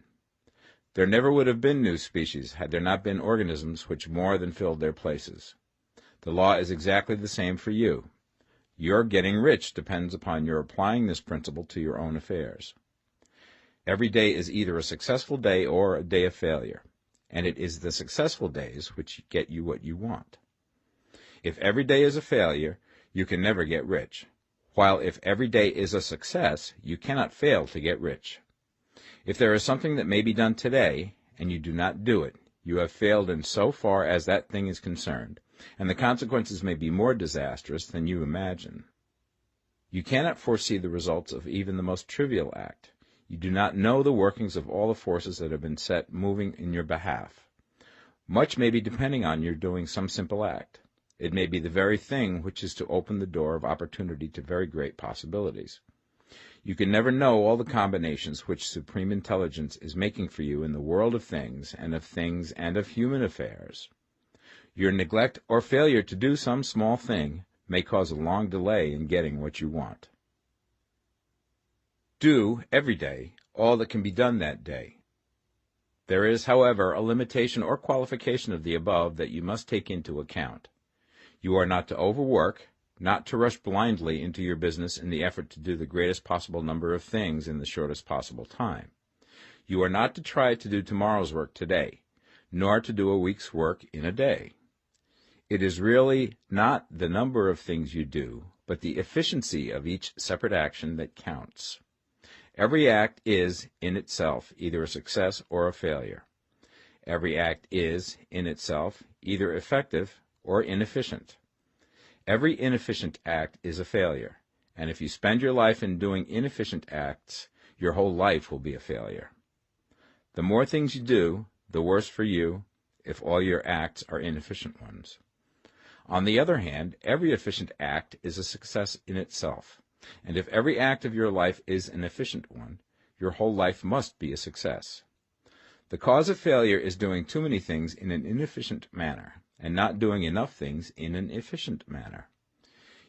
There never would have been new species had there not been organisms which more than filled their places. The law is exactly the same for you. Your getting rich depends upon your applying this principle to your own affairs. Every day is either a successful day or a day of failure, and it is the successful days which get you what you want. If every day is a failure, you can never get rich, while if every day is a success, you cannot fail to get rich. If there is something that may be done today, and you do not do it, you have failed in so far as that thing is concerned, and the consequences may be more disastrous than you imagine. You cannot foresee the results of even the most trivial act. You do not know the workings of all the forces that have been set moving in your behalf. Much may be depending on your doing some simple act. It may be the very thing which is to open the door of opportunity to very great possibilities. You can never know all the combinations which Supreme Intelligence is making for you in the world of things and of human affairs. Your neglect or failure to do some small thing may cause a long delay in getting what you want. Do, every day, all that can be done that day. There is, however, a limitation or qualification of the above that you must take into account. You are not to overwork, not to rush blindly into your business in the effort to do the greatest possible number of things in the shortest possible time. You are not to try to do tomorrow's work today, nor to do a week's work in a day. It is really not the number of things you do, but the efficiency of each separate action that counts. Every act is, in itself, either a success or a failure. Every act is, in itself, either effective or inefficient. Every inefficient act is a failure, and if you spend your life in doing inefficient acts, your whole life will be a failure. The more things you do, the worse for you if all your acts are inefficient ones. On the other hand, every efficient act is a success in itself, and if every act of your life is an efficient one, your whole life must be a success. The cause of failure is doing too many things in an inefficient manner, and not doing enough things in an efficient manner.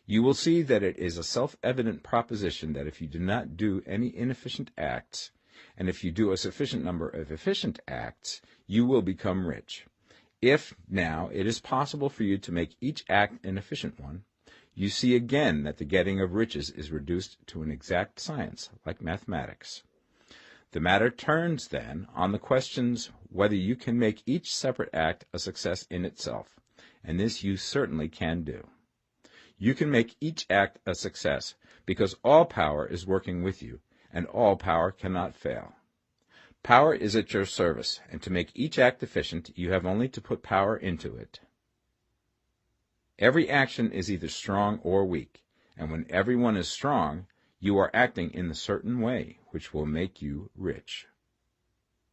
You will see that it is a self-evident proposition that if you do not do any inefficient acts, and if you do a sufficient number of efficient acts, you will become rich. If, now, it is possible for you to make each act an efficient one, you see again that the getting of riches is reduced to an exact science, like mathematics. The matter turns, then, on the questions whether you can make each separate act a success in itself, and this you certainly can do. You can make each act a success because all power is working with you, and all power cannot fail. Power is at your service, and to make each act efficient, you have only to put power into it. Every action is either strong or weak, and when every one is strong, you are acting in the certain way which will make you rich.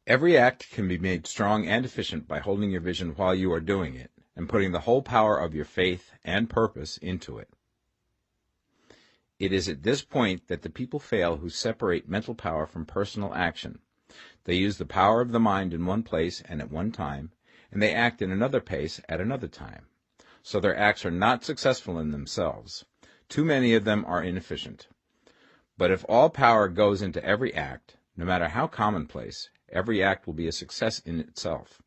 Every act can be made strong and efficient by holding your vision while you are doing it, and putting the whole power of your faith and purpose into it. It is at this point that the people fail who separate mental power from personal action. They use the power of the mind in one place and at one time, and they act in another place at another time. So their acts are not successful in themselves. Too many of them are inefficient. But if all power goes into every act, no matter how commonplace, every act will be a success in itself.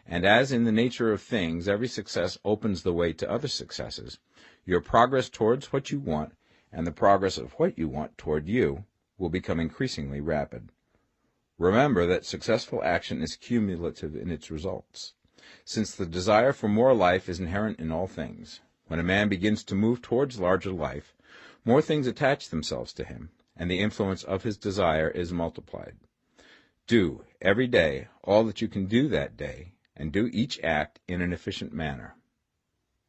And as in the nature of things, every success opens the way to other successes, your progress towards what you want and the progress of what you want toward you will become increasingly rapid. Remember that successful action is cumulative in its results. Since the desire for more life is inherent in all things, when a man begins to move towards larger life, more things attach themselves to him, and the influence of his desire is multiplied. Do, every day, all that you can do that day, and do each act in an efficient manner.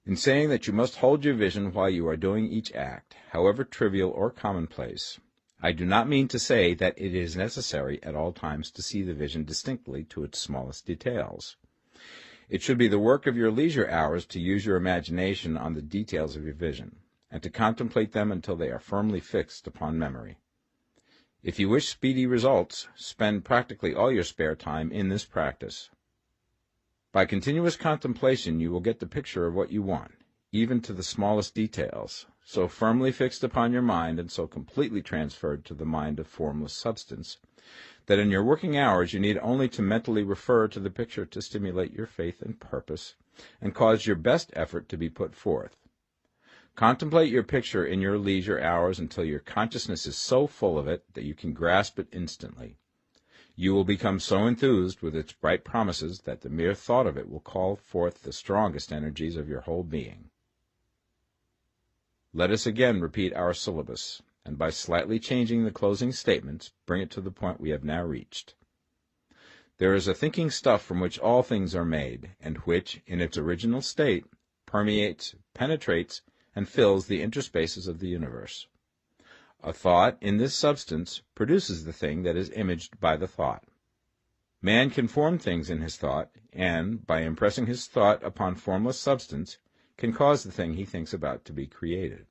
In saying that you must hold your vision while you are doing each act, however trivial or commonplace, I do not mean to say that it is necessary at all times to see the vision distinctly to its smallest details. It should be the work of your leisure hours to use your imagination on the details of your vision, and to contemplate them until they are firmly fixed upon memory. If you wish speedy results, spend practically all your spare time in this practice. By continuous contemplation you will get the picture of what you want, even to the smallest details, so firmly fixed upon your mind and so completely transferred to the mind of formless substance, that in your working hours you need only to mentally refer to the picture to stimulate your faith and purpose, and cause your best effort to be put forth. Contemplate your picture in your leisure hours until your consciousness is so full of it that you can grasp it instantly. You will become so enthused with its bright promises that the mere thought of it will call forth the strongest energies of your whole being. Let us again repeat our syllabus, and by slightly changing the closing statements, bring it to the point we have now reached. There is a thinking stuff from which all things are made, and which, in its original state, permeates, penetrates, and fills the interspaces of the universe. A thought in this substance produces the thing that is imaged by the thought. Man can form things in his thought, and, by impressing his thought upon formless substance, can cause the thing he thinks about to be created.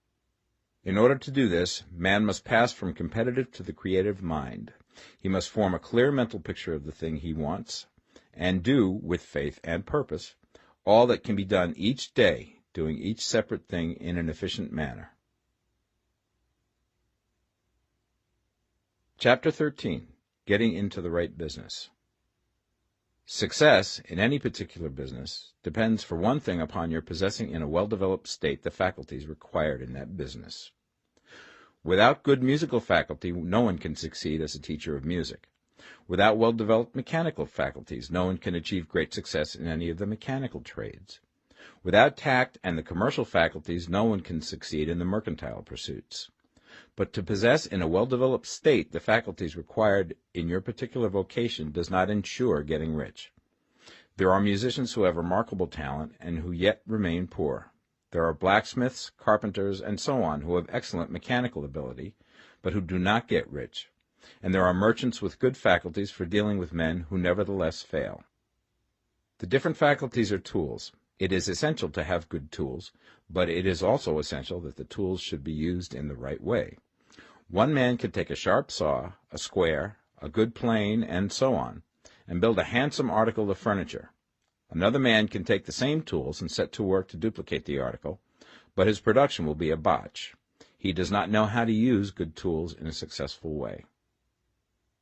In order to do this, man must pass from competitive to the creative mind. He must form a clear mental picture of the thing he wants, and do, with faith and purpose, all that can be done each day, doing each separate thing in an efficient manner. Chapter 13. Getting into the right business. Success in any particular business depends for one thing upon your possessing in a well-developed state the faculties required in that business. Without good musical faculty, no one can succeed as a teacher of music. Without well-developed mechanical faculties, no one can achieve great success in any of the mechanical trades. Without tact and the commercial faculties, no one can succeed in the mercantile pursuits. But to possess in a well-developed state the faculties required in your particular vocation does not ensure getting rich. There are musicians who have remarkable talent and who yet remain poor. There are blacksmiths, carpenters, and so on who have excellent mechanical ability, but who do not get rich. And there are merchants with good faculties for dealing with men who nevertheless fail. The different faculties are tools. It is essential to have good tools, but it is also essential that the tools should be used in the right way. One man can take a sharp saw, a square, a good plane, and so on, and build a handsome article of furniture. Another man can take the same tools and set to work to duplicate the article, but his production will be a botch. He does not know how to use good tools in a successful way.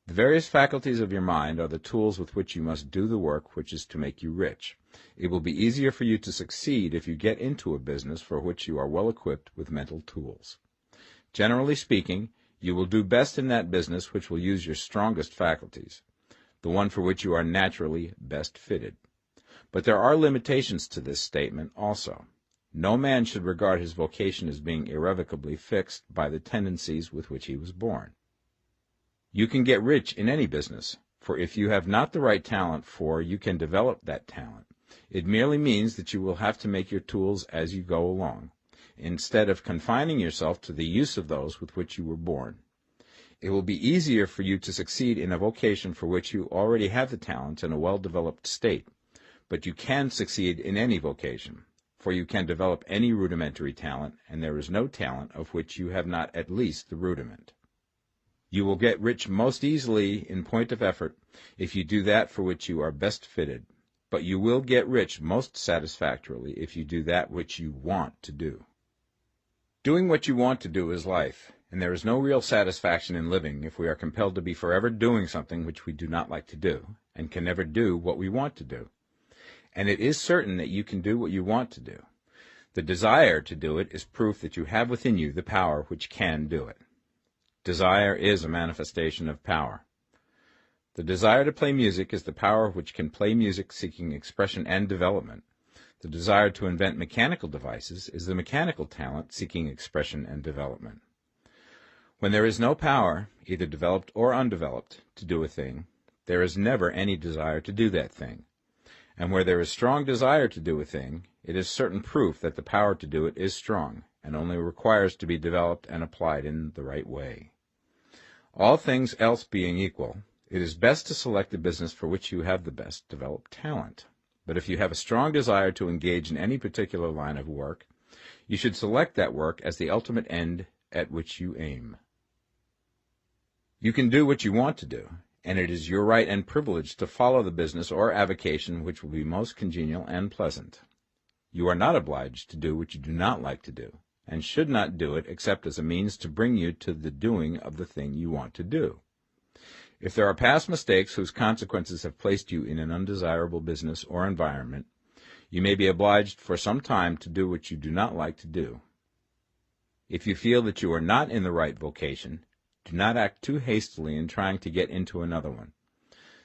The various faculties of your mind are the tools with which you must do the work which is to make you rich. It will be easier for you to succeed if you get into a business for which you are well equipped with mental tools. Generally speaking, you will do best in that business which will use your strongest faculties, the one for which you are naturally best fitted. But there are limitations to this statement also. No man should regard his vocation as being irrevocably fixed by the tendencies with which he was born. You can get rich in any business, for if you have not the right talent you can develop that talent. It merely means that you will have to make your tools as you go along, instead of confining yourself to the use of those with which you were born. It will be easier for you to succeed in a vocation for which you already have the talents in a well-developed state, but you can succeed in any vocation, for you can develop any rudimentary talent, and there is no talent of which you have not at least the rudiment. You will get rich most easily in point of effort if you do that for which you are best fitted, but you will get rich most satisfactorily if you do that which you want to do. Doing what you want to do is life, and there is no real satisfaction in living if we are compelled to be forever doing something which we do not like to do, and can never do what we want to do. And it is certain that you can do what you want to do. The desire to do it is proof that you have within you the power which can do it. Desire is a manifestation of power. The desire to play music is the power which can play music seeking expression and development. The desire to invent mechanical devices is the mechanical talent seeking expression and development. When there is no power, either developed or undeveloped, to do a thing, there is never any desire to do that thing. And where there is strong desire to do a thing, it is certain proof that the power to do it is strong, and only requires to be developed and applied in the right way. All things else being equal, it is best to select the business for which you have the best developed talent. But if you have a strong desire to engage in any particular line of work, you should select that work as the ultimate end at which you aim. You can do what you want to do, and it is your right and privilege to follow the business or avocation which will be most congenial and pleasant. You are not obliged to do what you do not like to do, and should not do it except as a means to bring you to the doing of the thing you want to do. If there are past mistakes whose consequences have placed you in an undesirable business or environment, you may be obliged for some time to do what you do not like to do. If you feel that you are not in the right vocation, do not act too hastily in trying to get into another one.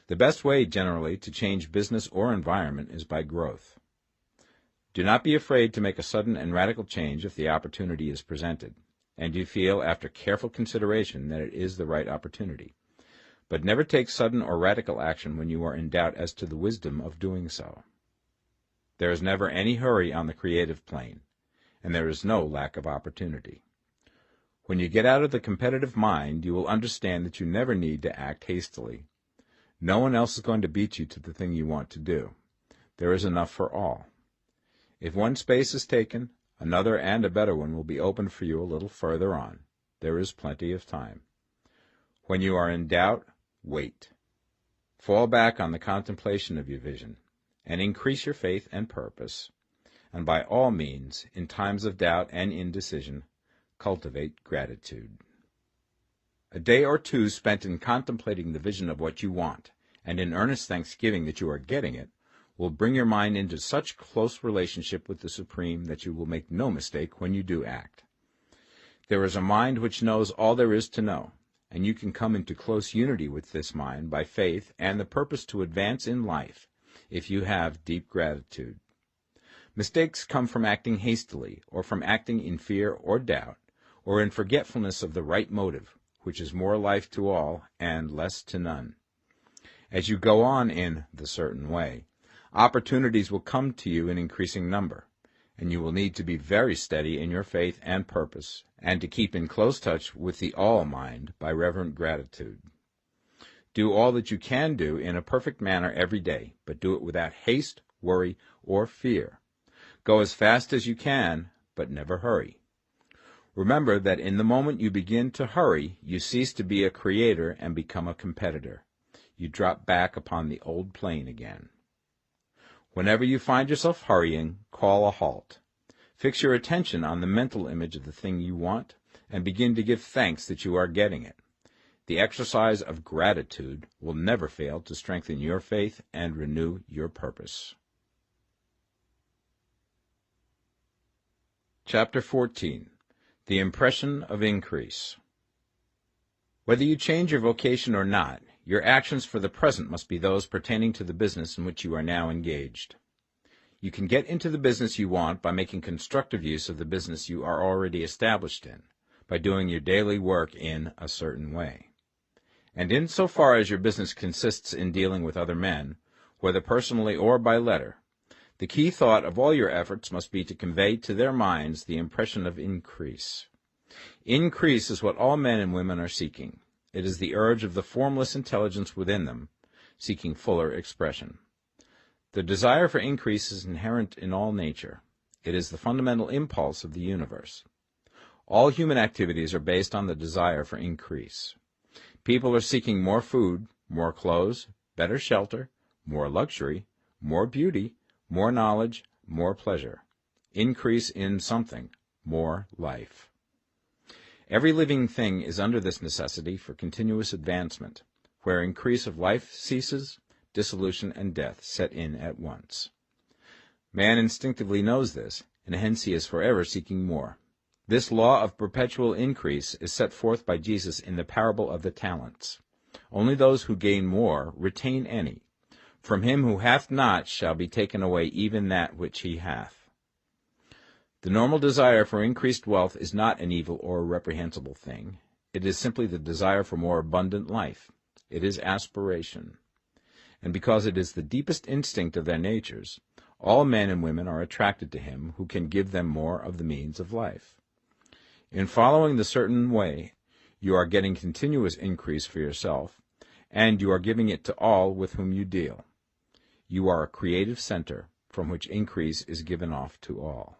The best way, generally, to change business or environment is by growth. Do not be afraid to make a sudden and radical change if the opportunity is presented, and you feel after careful consideration that it is the right opportunity. But never take sudden or radical action when you are in doubt as to the wisdom of doing so. There is never any hurry on the creative plane, and there is no lack of opportunity. When you get out of the competitive mind, you will understand that you never need to act hastily. No one else is going to beat you to the thing you want to do. There is enough for all. If one space is taken, another and a better one will be opened for you a little further on. There is plenty of time. When you are in doubt, wait. Fall back on the contemplation of your vision, and increase your faith and purpose. And by all means, in times of doubt and indecision, cultivate gratitude. A day or two spent in contemplating the vision of what you want, and in earnest thanksgiving that you are getting it, will bring your mind into such close relationship with the Supreme that you will make no mistake when you do act. There is a mind which knows all there is to know, and you can come into close unity with this mind by faith and the purpose to advance in life, if you have deep gratitude. Mistakes come from acting hastily, or from acting in fear or doubt, or in forgetfulness of the right motive, which is more life to all and less to none. As you go on in the certain way, opportunities will come to you in increasing number, and you will need to be very steady in your faith and purpose, and to keep in close touch with the all-mind by reverent gratitude. Do all that you can do in a perfect manner every day, but do it without haste, worry, or fear. Go as fast as you can, but never hurry. Remember that in the moment you begin to hurry, you cease to be a creator and become a competitor. You drop back upon the old plane again. Whenever you find yourself hurrying, call a halt. Fix your attention on the mental image of the thing you want, and begin to give thanks that you are getting it. The exercise of gratitude will never fail to strengthen your faith and renew your purpose. Chapter 14. The Impression of Increase. Whether you change your vocation or not, your actions for the present must be those pertaining to the business in which you are now engaged. You can get into the business you want by making constructive use of the business you are already established in, by doing your daily work in a certain way. And in so far as your business consists in dealing with other men, whether personally or by letter, the key thought of all your efforts must be to convey to their minds the impression of increase. Increase is what all men and women are seeking. It is the urge of the formless intelligence within them, seeking fuller expression. The desire for increase is inherent in all nature. It is the fundamental impulse of the universe. All human activities are based on the desire for increase. People are seeking more food, more clothes, better shelter, more luxury, more beauty, more knowledge, more pleasure. Increase in something, more life. Every living thing is under this necessity for continuous advancement. Where increase of life ceases, dissolution and death set in at once. Man instinctively knows this, and hence he is forever seeking more. This law of perpetual increase is set forth by Jesus in the parable of the talents. Only those who gain more retain any. From him who hath not shall be taken away even that which he hath. The normal desire for increased wealth is not an evil or a reprehensible thing. It is simply the desire for more abundant life. It is aspiration. And because it is the deepest instinct of their natures, all men and women are attracted to him who can give them more of the means of life. In following the certain way, you are getting continuous increase for yourself, and you are giving it to all with whom you deal. You are a creative center from which increase is given off to all.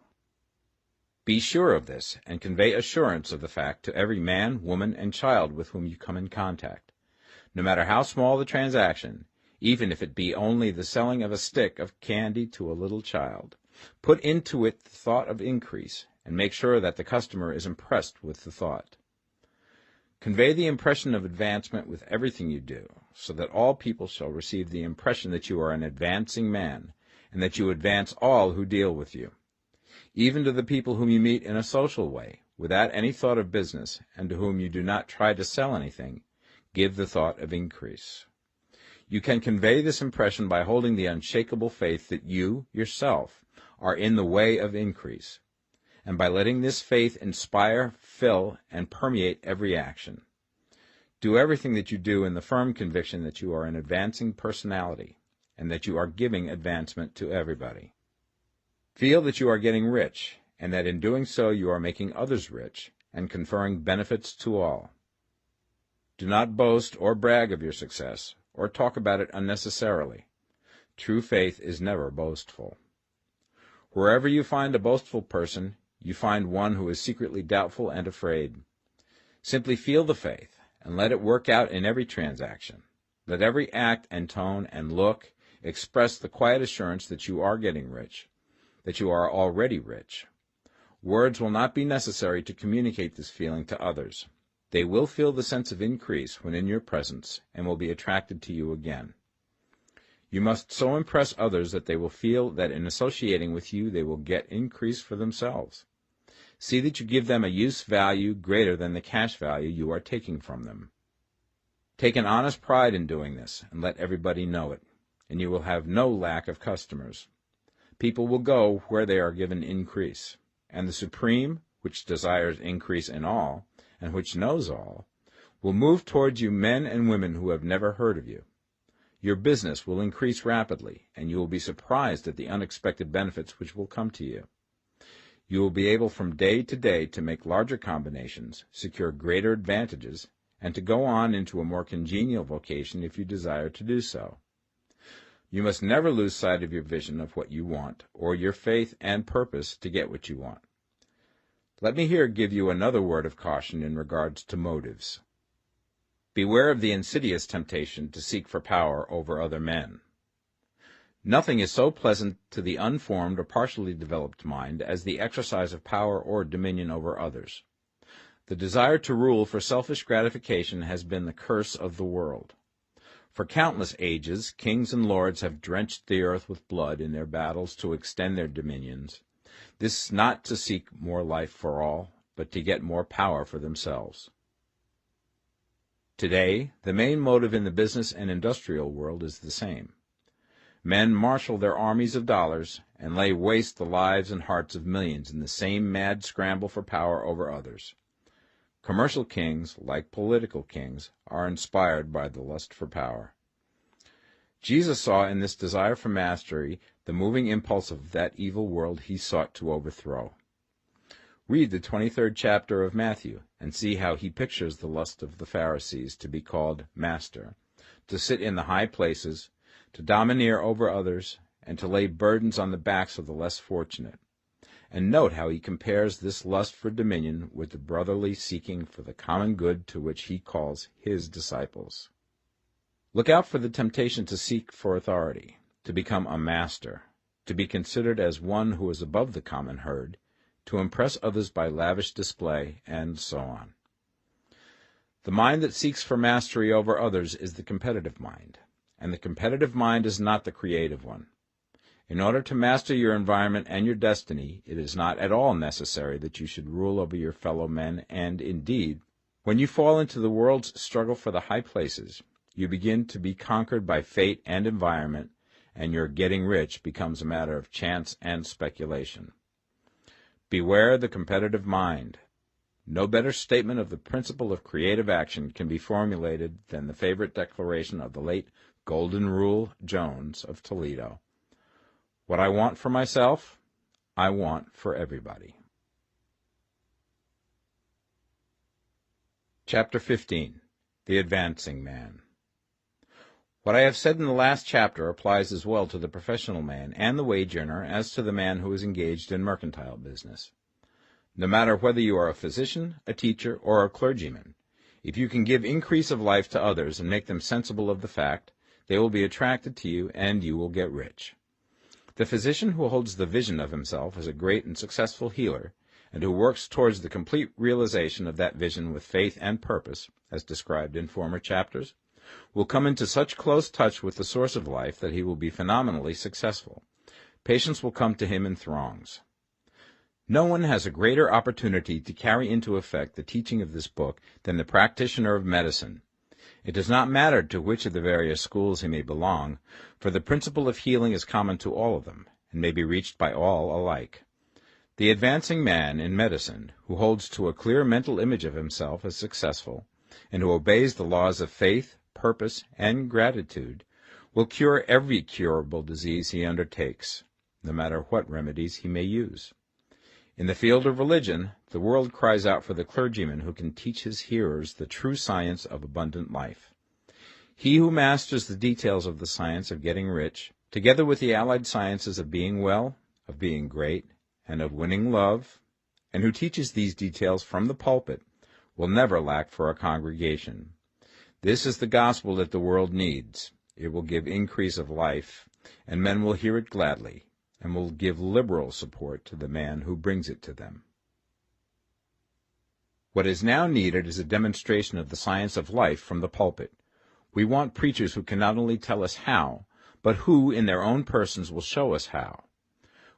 Be sure of this, and convey assurance of the fact to every man, woman, and child with whom you come in contact. No matter how small the transaction, even if it be only the selling of a stick of candy to a little child, put into it the thought of increase, and make sure that the customer is impressed with the thought. Convey the impression of advancement with everything you do, so that all people shall receive the impression that you are an advancing man, and that you advance all who deal with you. Even to the people whom you meet in a social way, without any thought of business, and to whom you do not try to sell anything, give the thought of increase. You can convey this impression by holding the unshakable faith that you, yourself, are in the way of increase, and by letting this faith inspire, fill, and permeate every action. Do everything that you do in the firm conviction that you are an advancing personality, and that you are giving advancement to everybody. Feel that you are getting rich, and that in doing so you are making others rich, and conferring benefits to all. Do not boast or brag of your success, or talk about it unnecessarily. True faith is never boastful. Wherever you find a boastful person, you find one who is secretly doubtful and afraid. Simply feel the faith, and let it work out in every transaction. Let every act and tone and look express the quiet assurance that you are getting rich, that you are already rich. Words will not be necessary to communicate this feeling to others. They will feel the sense of increase when in your presence, and will be attracted to you again. You must so impress others that they will feel that in associating with you they will get increase for themselves. See that you give them a use value greater than the cash value you are taking from them. Take an honest pride in doing this, and let everybody know it, and you will have no lack of customers. People will go where they are given increase, and the Supreme, which desires increase in all, and which knows all, will move towards you men and women who have never heard of you. Your business will increase rapidly, and you will be surprised at the unexpected benefits which will come to you. You will be able from day to day to make larger combinations, secure greater advantages, and to go on into a more congenial vocation if you desire to do so. You must never lose sight of your vision of what you want, or your faith and purpose to get what you want. Let me here give you another word of caution in regards to motives. Beware of the insidious temptation to seek for power over other men. Nothing is so pleasant to the unformed or partially developed mind as the exercise of power or dominion over others. The desire to rule for selfish gratification has been the curse of the world. For countless ages, kings and lords have drenched the earth with blood in their battles to extend their dominions, this not to seek more life for all, but to get more power for themselves. Today, the main motive in the business and industrial world is the same. Men marshal their armies of dollars and lay waste the lives and hearts of millions in the same mad scramble for power over others. Commercial kings, like political kings, are inspired by the lust for power. Jesus saw in this desire for mastery the moving impulse of that evil world he sought to overthrow. Read the 23rd chapter of Matthew and see how he pictures the lust of the Pharisees to be called master, to sit in the high places, to domineer over others, and to lay burdens on the backs of the less fortunate. And note how he compares this lust for dominion with the brotherly seeking for the common good to which he calls his disciples. Look out for the temptation to seek for authority, to become a master, to be considered as one who is above the common herd, to impress others by lavish display, and so on. The mind that seeks for mastery over others is the competitive mind, and the competitive mind is not the creative one. In order to master your environment and your destiny, it is not at all necessary that you should rule over your fellow men, and, indeed, when you fall into the world's struggle for the high places, you begin to be conquered by fate and environment, and your getting rich becomes a matter of chance and speculation. Beware the competitive mind. No better statement of the principle of creative action can be formulated than the favorite declaration of the late Golden Rule Jones of Toledo. What I want for myself, I want for everybody. Chapter 15. The Advancing Man. What I have said in the last chapter applies as well to the professional man and the wage earner as to the man who is engaged in mercantile business. No matter whether you are a physician, a teacher, or a clergyman, if you can give increase of life to others and make them sensible of the fact, they will be attracted to you and you will get rich. The physician who holds the vision of himself as a great and successful healer, and who works towards the complete realization of that vision with faith and purpose, as described in former chapters, will come into such close touch with the source of life that he will be phenomenally successful. Patients will come to him in throngs. No one has a greater opportunity to carry into effect the teaching of this book than the practitioner of medicine. It does not matter to which of the various schools he may belong, for the principle of healing is common to all of them, and may be reached by all alike. The advancing man in medicine, who holds to a clear mental image of himself as successful, and who obeys the laws of faith, purpose, and gratitude, will cure every curable disease he undertakes, no matter what remedies he may use. In the field of religion, the world cries out for the clergyman who can teach his hearers the true science of abundant life. He who masters the details of the science of getting rich, together with the allied sciences of being well, of being great, and of winning love, and who teaches these details from the pulpit, will never lack for a congregation. This is the gospel that the world needs. It will give increase of life, and men will hear it gladly, and will give liberal support to the man who brings it to them. What is now needed is a demonstration of the science of life from the pulpit. We want preachers who can not only tell us how, but who, in their own persons, will show us how.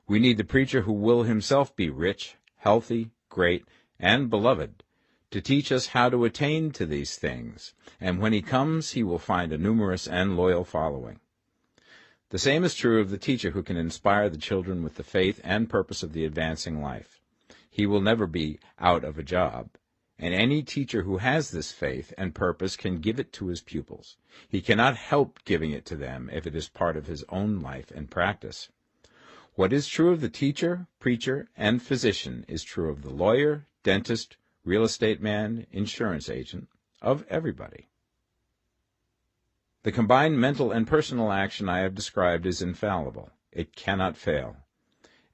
We need the preacher who will himself be rich, healthy, great, and beloved, to teach us how to attain to these things, and when he comes he will find a numerous and loyal following. The same is true of the teacher who can inspire the children with the faith and purpose of the advancing life. He will never be out of a job. And any teacher who has this faith and purpose can give it to his pupils. He cannot help giving it to them if it is part of his own life and practice. What is true of the teacher, preacher, and physician is true of the lawyer, dentist, real estate man, insurance agent, of everybody. The combined mental and personal action I have described is infallible. It cannot fail.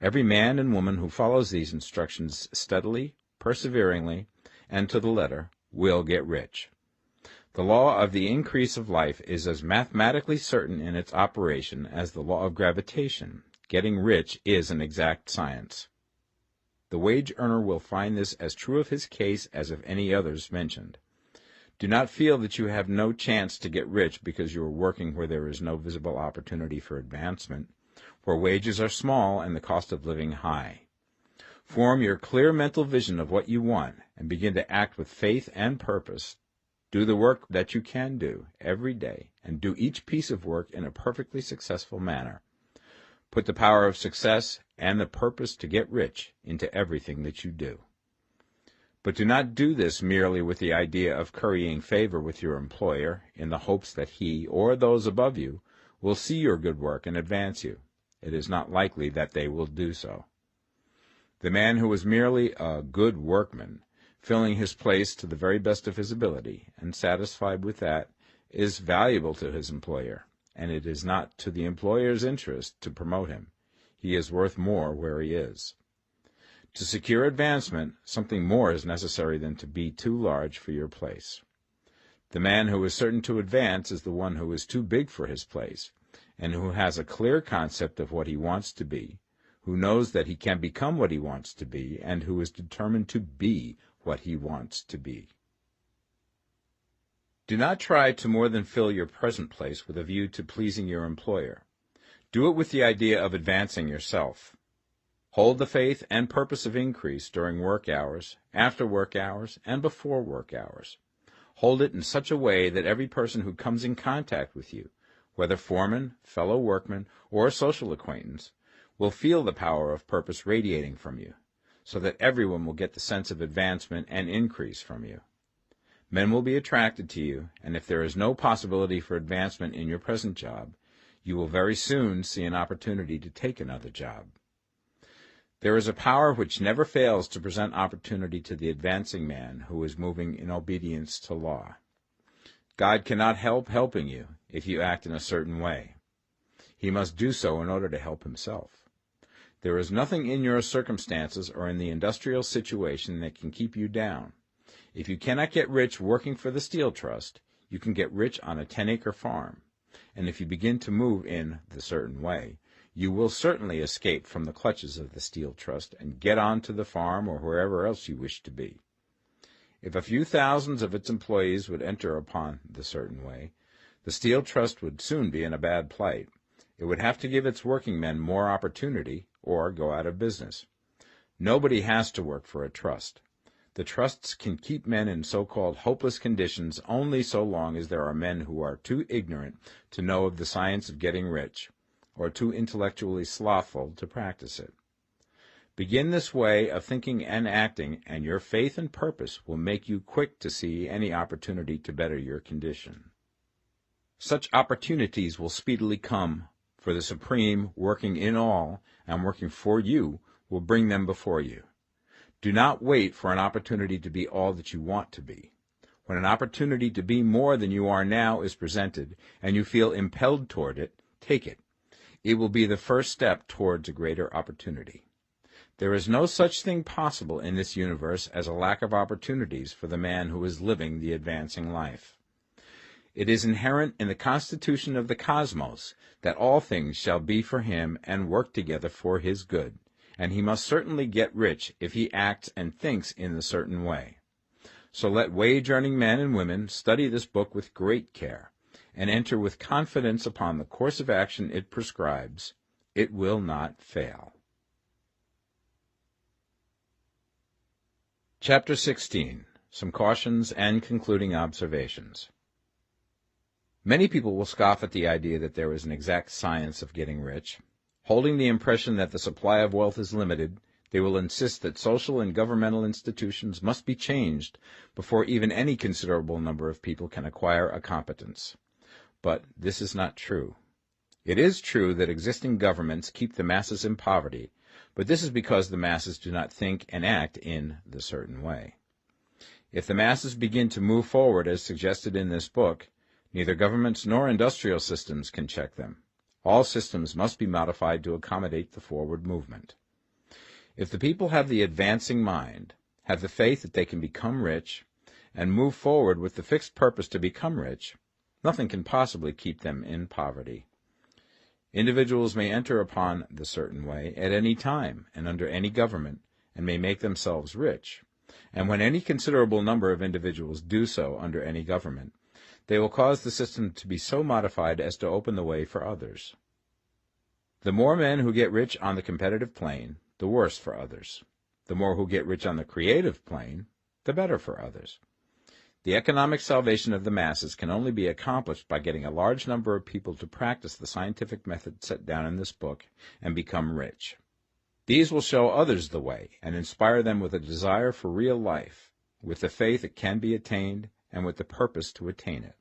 Every man and woman who follows these instructions steadily, perseveringly, and to the letter, will get rich. The law of the increase of life is as mathematically certain in its operation as the law of gravitation. Getting rich is an exact science. The wage earner will find this as true of his case as of any others mentioned. Do not feel that you have no chance to get rich because you are working where there is no visible opportunity for advancement, for wages are small and the cost of living high. Form your clear mental vision of what you want and begin to act with faith and purpose. Do the work that you can do every day and do each piece of work in a perfectly successful manner. Put the power of success and the purpose to get rich into everything that you do. But do not do this merely with the idea of currying favor with your employer in the hopes that he or those above you will see your good work and advance you. It is not likely that they will do so. The man who is merely a good workman, filling his place to the very best of his ability, and satisfied with that, is valuable to his employer, and it is not to the employer's interest to promote him. He is worth more where he is. To secure advancement, something more is necessary than to be too large for your place. The man who is certain to advance is the one who is too big for his place, and who has a clear concept of what he wants to be, who knows that he can become what he wants to be, and who is determined to be what he wants to be. Do not try to more than fill your present place with a view to pleasing your employer. Do it with the idea of advancing yourself. Hold the faith and purpose of increase during work hours, after work hours, and before work hours. Hold it in such a way that every person who comes in contact with you, whether foreman, fellow workman, or social acquaintance, will feel the power of purpose radiating from you, so that everyone will get the sense of advancement and increase from you. Men will be attracted to you, and if there is no possibility for advancement in your present job, you will very soon see an opportunity to take another job. There is a power which never fails to present opportunity to the advancing man who is moving in obedience to law. God cannot help helping you if you act in a certain way. He must do so in order to help himself. There is nothing in your circumstances or in the industrial situation that can keep you down. If you cannot get rich working for the Steel Trust, you can get rich on a 10-acre farm. And if you begin to move in the certain way, you will certainly escape from the clutches of the Steel Trust and get on to the farm or wherever else you wish to be. If a few thousands of its employees would enter upon the certain way, the Steel Trust would soon be in a bad plight. It would have to give its working men more opportunity or go out of business. Nobody has to work for a trust. The trusts can keep men in so-called hopeless conditions only so long as there are men who are too ignorant to know of the science of getting rich, or too intellectually slothful to practice it. Begin this way of thinking and acting, and your faith and purpose will make you quick to see any opportunity to better your condition. Such opportunities will speedily come, for the Supreme, working in all and working for you, will bring them before you. Do not wait for an opportunity to be all that you want to be. When an opportunity to be more than you are now is presented, and you feel impelled toward it, take it. It will be the first step towards a greater opportunity. There is no such thing possible in this universe as a lack of opportunities for the man who is living the advancing life. It is inherent in the constitution of the cosmos that all things shall be for him and work together for his good, and he must certainly get rich if he acts and thinks in the certain way. So let wage-earning men and women study this book with great care, and enter with confidence upon the course of action it prescribes. It will not fail. Chapter 16. Some Cautions and Concluding Observations. Many people will scoff at the idea that there is an exact science of getting rich. Holding the impression that the supply of wealth is limited, they will insist that social and governmental institutions must be changed before even any considerable number of people can acquire a competence. But this is not true. It is true that existing governments keep the masses in poverty, but this is because the masses do not think and act in the certain way. If the masses begin to move forward as suggested in this book, neither governments nor industrial systems can check them. All systems must be modified to accommodate the forward movement. If the people have the advancing mind, have the faith that they can become rich, and move forward with the fixed purpose to become rich, nothing can possibly keep them in poverty. Individuals may enter upon the certain way at any time and under any government, and may make themselves rich. And when any considerable number of individuals do so under any government, they will cause the system to be so modified as to open the way for others. The more men who get rich on the competitive plane, the worse for others. The more who get rich on the creative plane, the better for others. The economic salvation of the masses can only be accomplished by getting a large number of people to practice the scientific method set down in this book and become rich. These will show others the way and inspire them with a desire for real life, with the faith it can be attained, and with the purpose to attain it.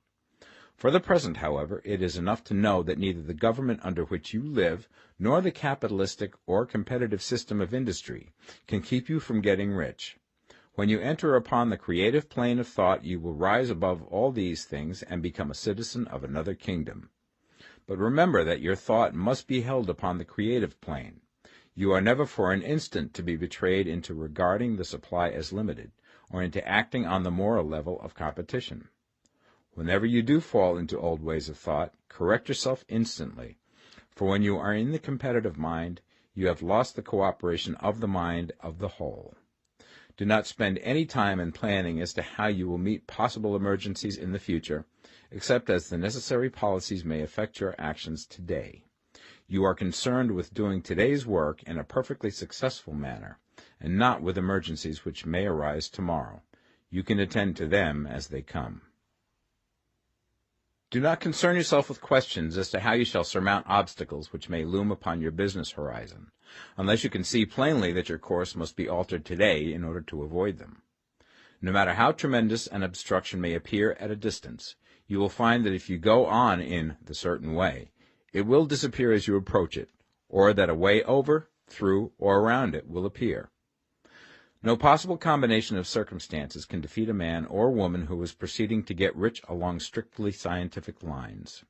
For the present, however, it is enough to know that neither the government under which you live nor the capitalistic or competitive system of industry can keep you from getting rich. When you enter upon the creative plane of thought, you will rise above all these things and become a citizen of another kingdom. But remember that your thought must be held upon the creative plane. You are never for an instant to be betrayed into regarding the supply as limited, or into acting on the moral level of competition. Whenever you do fall into old ways of thought, correct yourself instantly, for when you are in the competitive mind, you have lost the cooperation of the mind of the whole. Do not spend any time in planning as to how you will meet possible emergencies in the future, except as the necessary policies may affect your actions today. You are concerned with doing today's work in a perfectly successful manner, and not with emergencies which may arise tomorrow. You can attend to them as they come. Do not concern yourself with questions as to how you shall surmount obstacles which may loom upon your business horizon, unless you can see plainly that your course must be altered today in order to avoid them. No matter how tremendous an obstruction may appear at a distance, you will find that if you go on in the certain way, it will disappear as you approach it, or that a way over, through, or around it will appear. No possible combination of circumstances can defeat a man or woman who is proceeding to get rich along strictly scientific lines.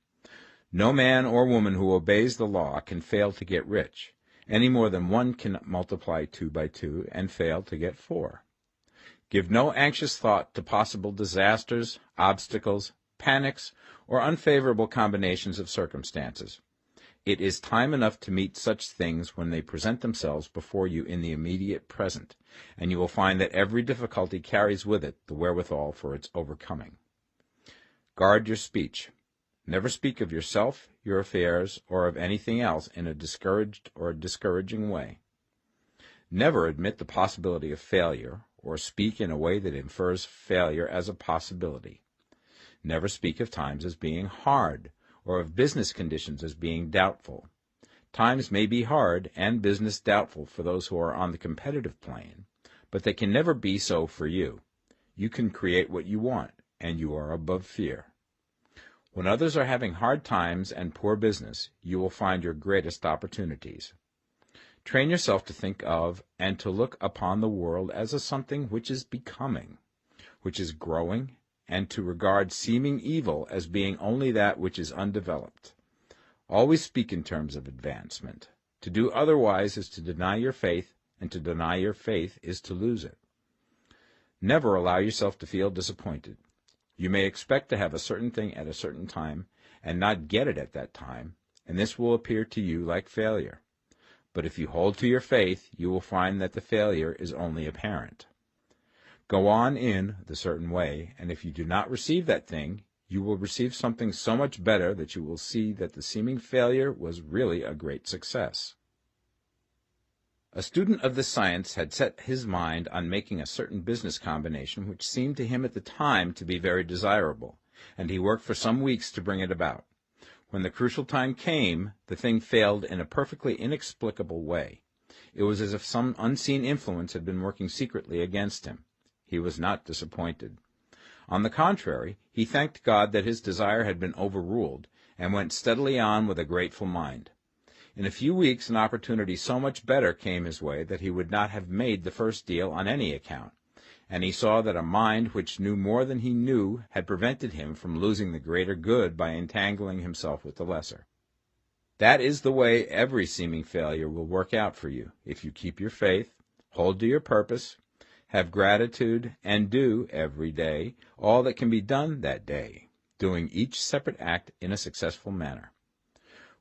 No man or woman who obeys the law can fail to get rich, any more than one can multiply 2 by 2 and fail to get 4. Give no anxious thought to possible disasters, obstacles, panics, or unfavorable combinations of circumstances. It is time enough to meet such things when they present themselves before you in the immediate present, and you will find that every difficulty carries with it the wherewithal for its overcoming. Guard your speech. Never speak of yourself, your affairs, or of anything else in a discouraged or discouraging way. Never admit the possibility of failure, or speak in a way that infers failure as a possibility. Never speak of times as being hard, or of business conditions as being doubtful. Times may be hard and business doubtful for those who are on the competitive plane, but they can never be so for you. You can create what you want, and you are above fear. When others are having hard times and poor business, you will find your greatest opportunities. Train yourself to think of and to look upon the world as a something which is becoming, which is growing, and to regard seeming evil as being only that which is undeveloped. Always speak in terms of advancement. To do otherwise is to deny your faith, and to deny your faith is to lose it. Never allow yourself to feel disappointed. You may expect to have a certain thing at a certain time, and not get it at that time, and this will appear to you like failure. But if you hold to your faith, you will find that the failure is only apparent. Go on in the certain way, and if you do not receive that thing, you will receive something so much better that you will see that the seeming failure was really a great success. A student of this science had set his mind on making a certain business combination which seemed to him at the time to be very desirable, and he worked for some weeks to bring it about. When the crucial time came, the thing failed in a perfectly inexplicable way. It was as if some unseen influence had been working secretly against him. He was not disappointed. On the contrary, he thanked God that his desire had been overruled, and went steadily on with a grateful mind. In a few weeks an opportunity so much better came his way that he would not have made the first deal on any account, and he saw that a mind which knew more than he knew had prevented him from losing the greater good by entangling himself with the lesser. That is the way every seeming failure will work out for you, if you keep your faith, hold to your purpose, have gratitude, and do, every day, all that can be done that day, doing each separate act in a successful manner.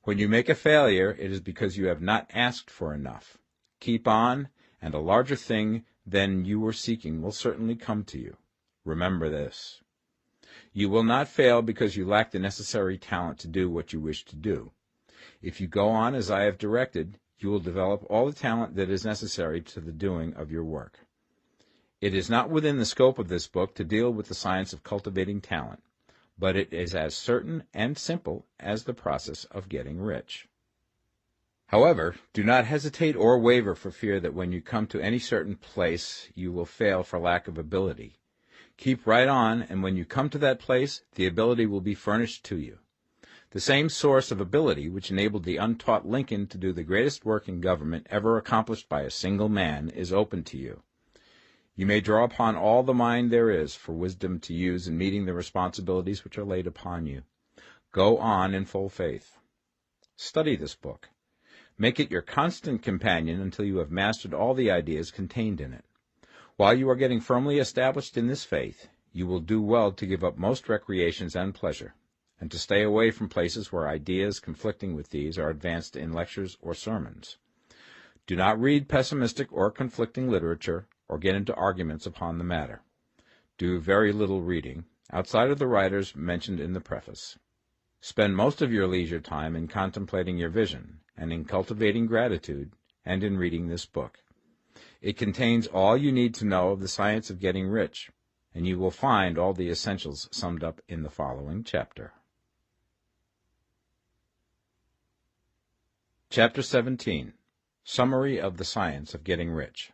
When you make a failure, it is because you have not asked for enough. Keep on, and a larger thing than you were seeking will certainly come to you. Remember this. You will not fail because you lack the necessary talent to do what you wish to do. If you go on as I have directed, you will develop all the talent that is necessary to the doing of your work. It is not within the scope of this book to deal with the science of cultivating talent, but it is as certain and simple as the process of getting rich. However, do not hesitate or waver for fear that when you come to any certain place you will fail for lack of ability. Keep right on, and when you come to that place, the ability will be furnished to you. The same source of ability which enabled the untaught Lincoln to do the greatest work in government ever accomplished by a single man is open to you. You may draw upon all the mind there is for wisdom to use in meeting the responsibilities which are laid upon you. Go on in full faith. Study this book. Make it your constant companion until you have mastered all the ideas contained in it. While you are getting firmly established in this faith, you will do well to give up most recreations and pleasure, and to stay away from places where ideas conflicting with these are advanced in lectures or sermons. Do not read pessimistic or conflicting literature, or get into arguments upon the matter. Do very little reading, outside of the writers mentioned in the preface. Spend most of your leisure time in contemplating your vision, and in cultivating gratitude, and in reading this book. It contains all you need to know of the science of getting rich, and you will find all the essentials summed up in the following chapter. Chapter 17. Summary of the Science of Getting Rich.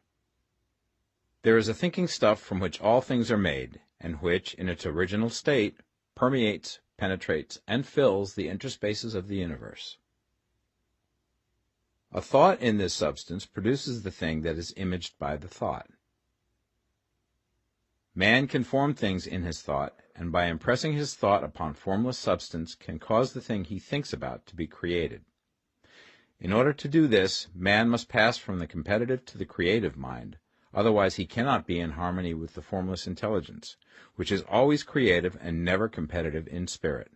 There is a thinking stuff from which all things are made, and which, in its original state, permeates, penetrates, and fills the interspaces of the universe. A thought in this substance produces the thing that is imaged by the thought. Man can form things in his thought, and by impressing his thought upon formless substance can cause the thing he thinks about to be created. In order to do this, man must pass from the competitive to the creative mind, otherwise he cannot be in harmony with the formless intelligence, which is always creative and never competitive in spirit.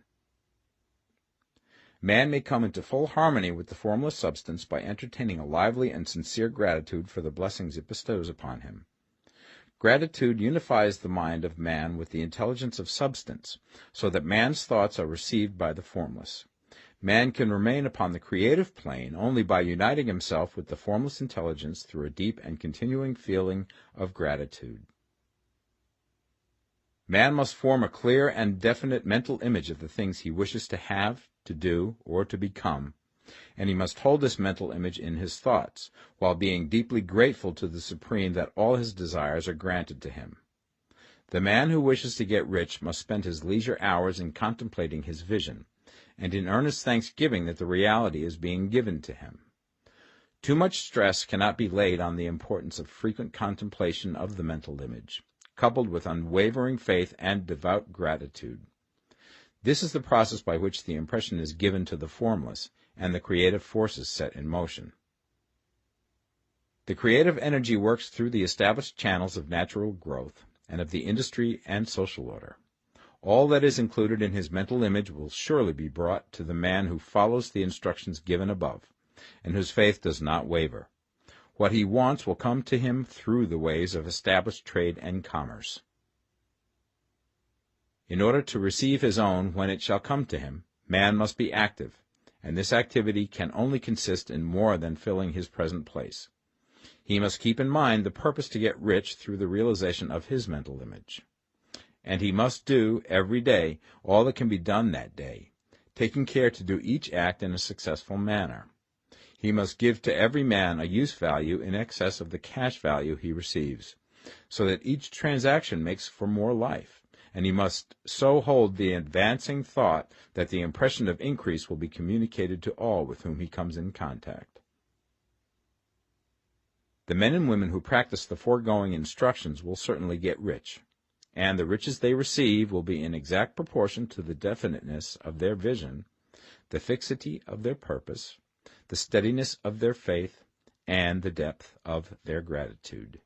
Man may come into full harmony with the formless substance by entertaining a lively and sincere gratitude for the blessings it bestows upon him. Gratitude unifies the mind of man with the intelligence of substance, so that man's thoughts are received by the formless. Man can remain upon the creative plane only by uniting himself with the formless intelligence through a deep and continuing feeling of gratitude. Man must form a clear and definite mental image of the things he wishes to have, to do, or to become, and he must hold this mental image in his thoughts, while being deeply grateful to the Supreme that all his desires are granted to him. The man who wishes to get rich must spend his leisure hours in contemplating his vision, and in earnest thanksgiving that the reality is being given to him. Too much stress cannot be laid on the importance of frequent contemplation of the mental image, coupled with unwavering faith and devout gratitude. This is the process by which the impression is given to the formless, and the creative forces set in motion. The creative energy works through the established channels of natural growth, and of the industry and social order. All that is included in his mental image will surely be brought to the man who follows the instructions given above, and whose faith does not waver. What he wants will come to him through the ways of established trade and commerce. In order to receive his own when it shall come to him, man must be active, and this activity can only consist in more than filling his present place. He must keep in mind the purpose to get rich through the realization of his mental image. and he must do every day all that can be done that day, taking care to do each act in a successful manner. He must give to every man a use value in excess of the cash value he receives, so that each transaction makes for more life, and he must so hold the advancing thought that the impression of increase will be communicated to all with whom he comes in contact. The men and women who practice the foregoing instructions will certainly get rich, and the riches they receive will be in exact proportion to the definiteness of their vision, the fixity of their purpose, the steadiness of their faith, and the depth of their gratitude.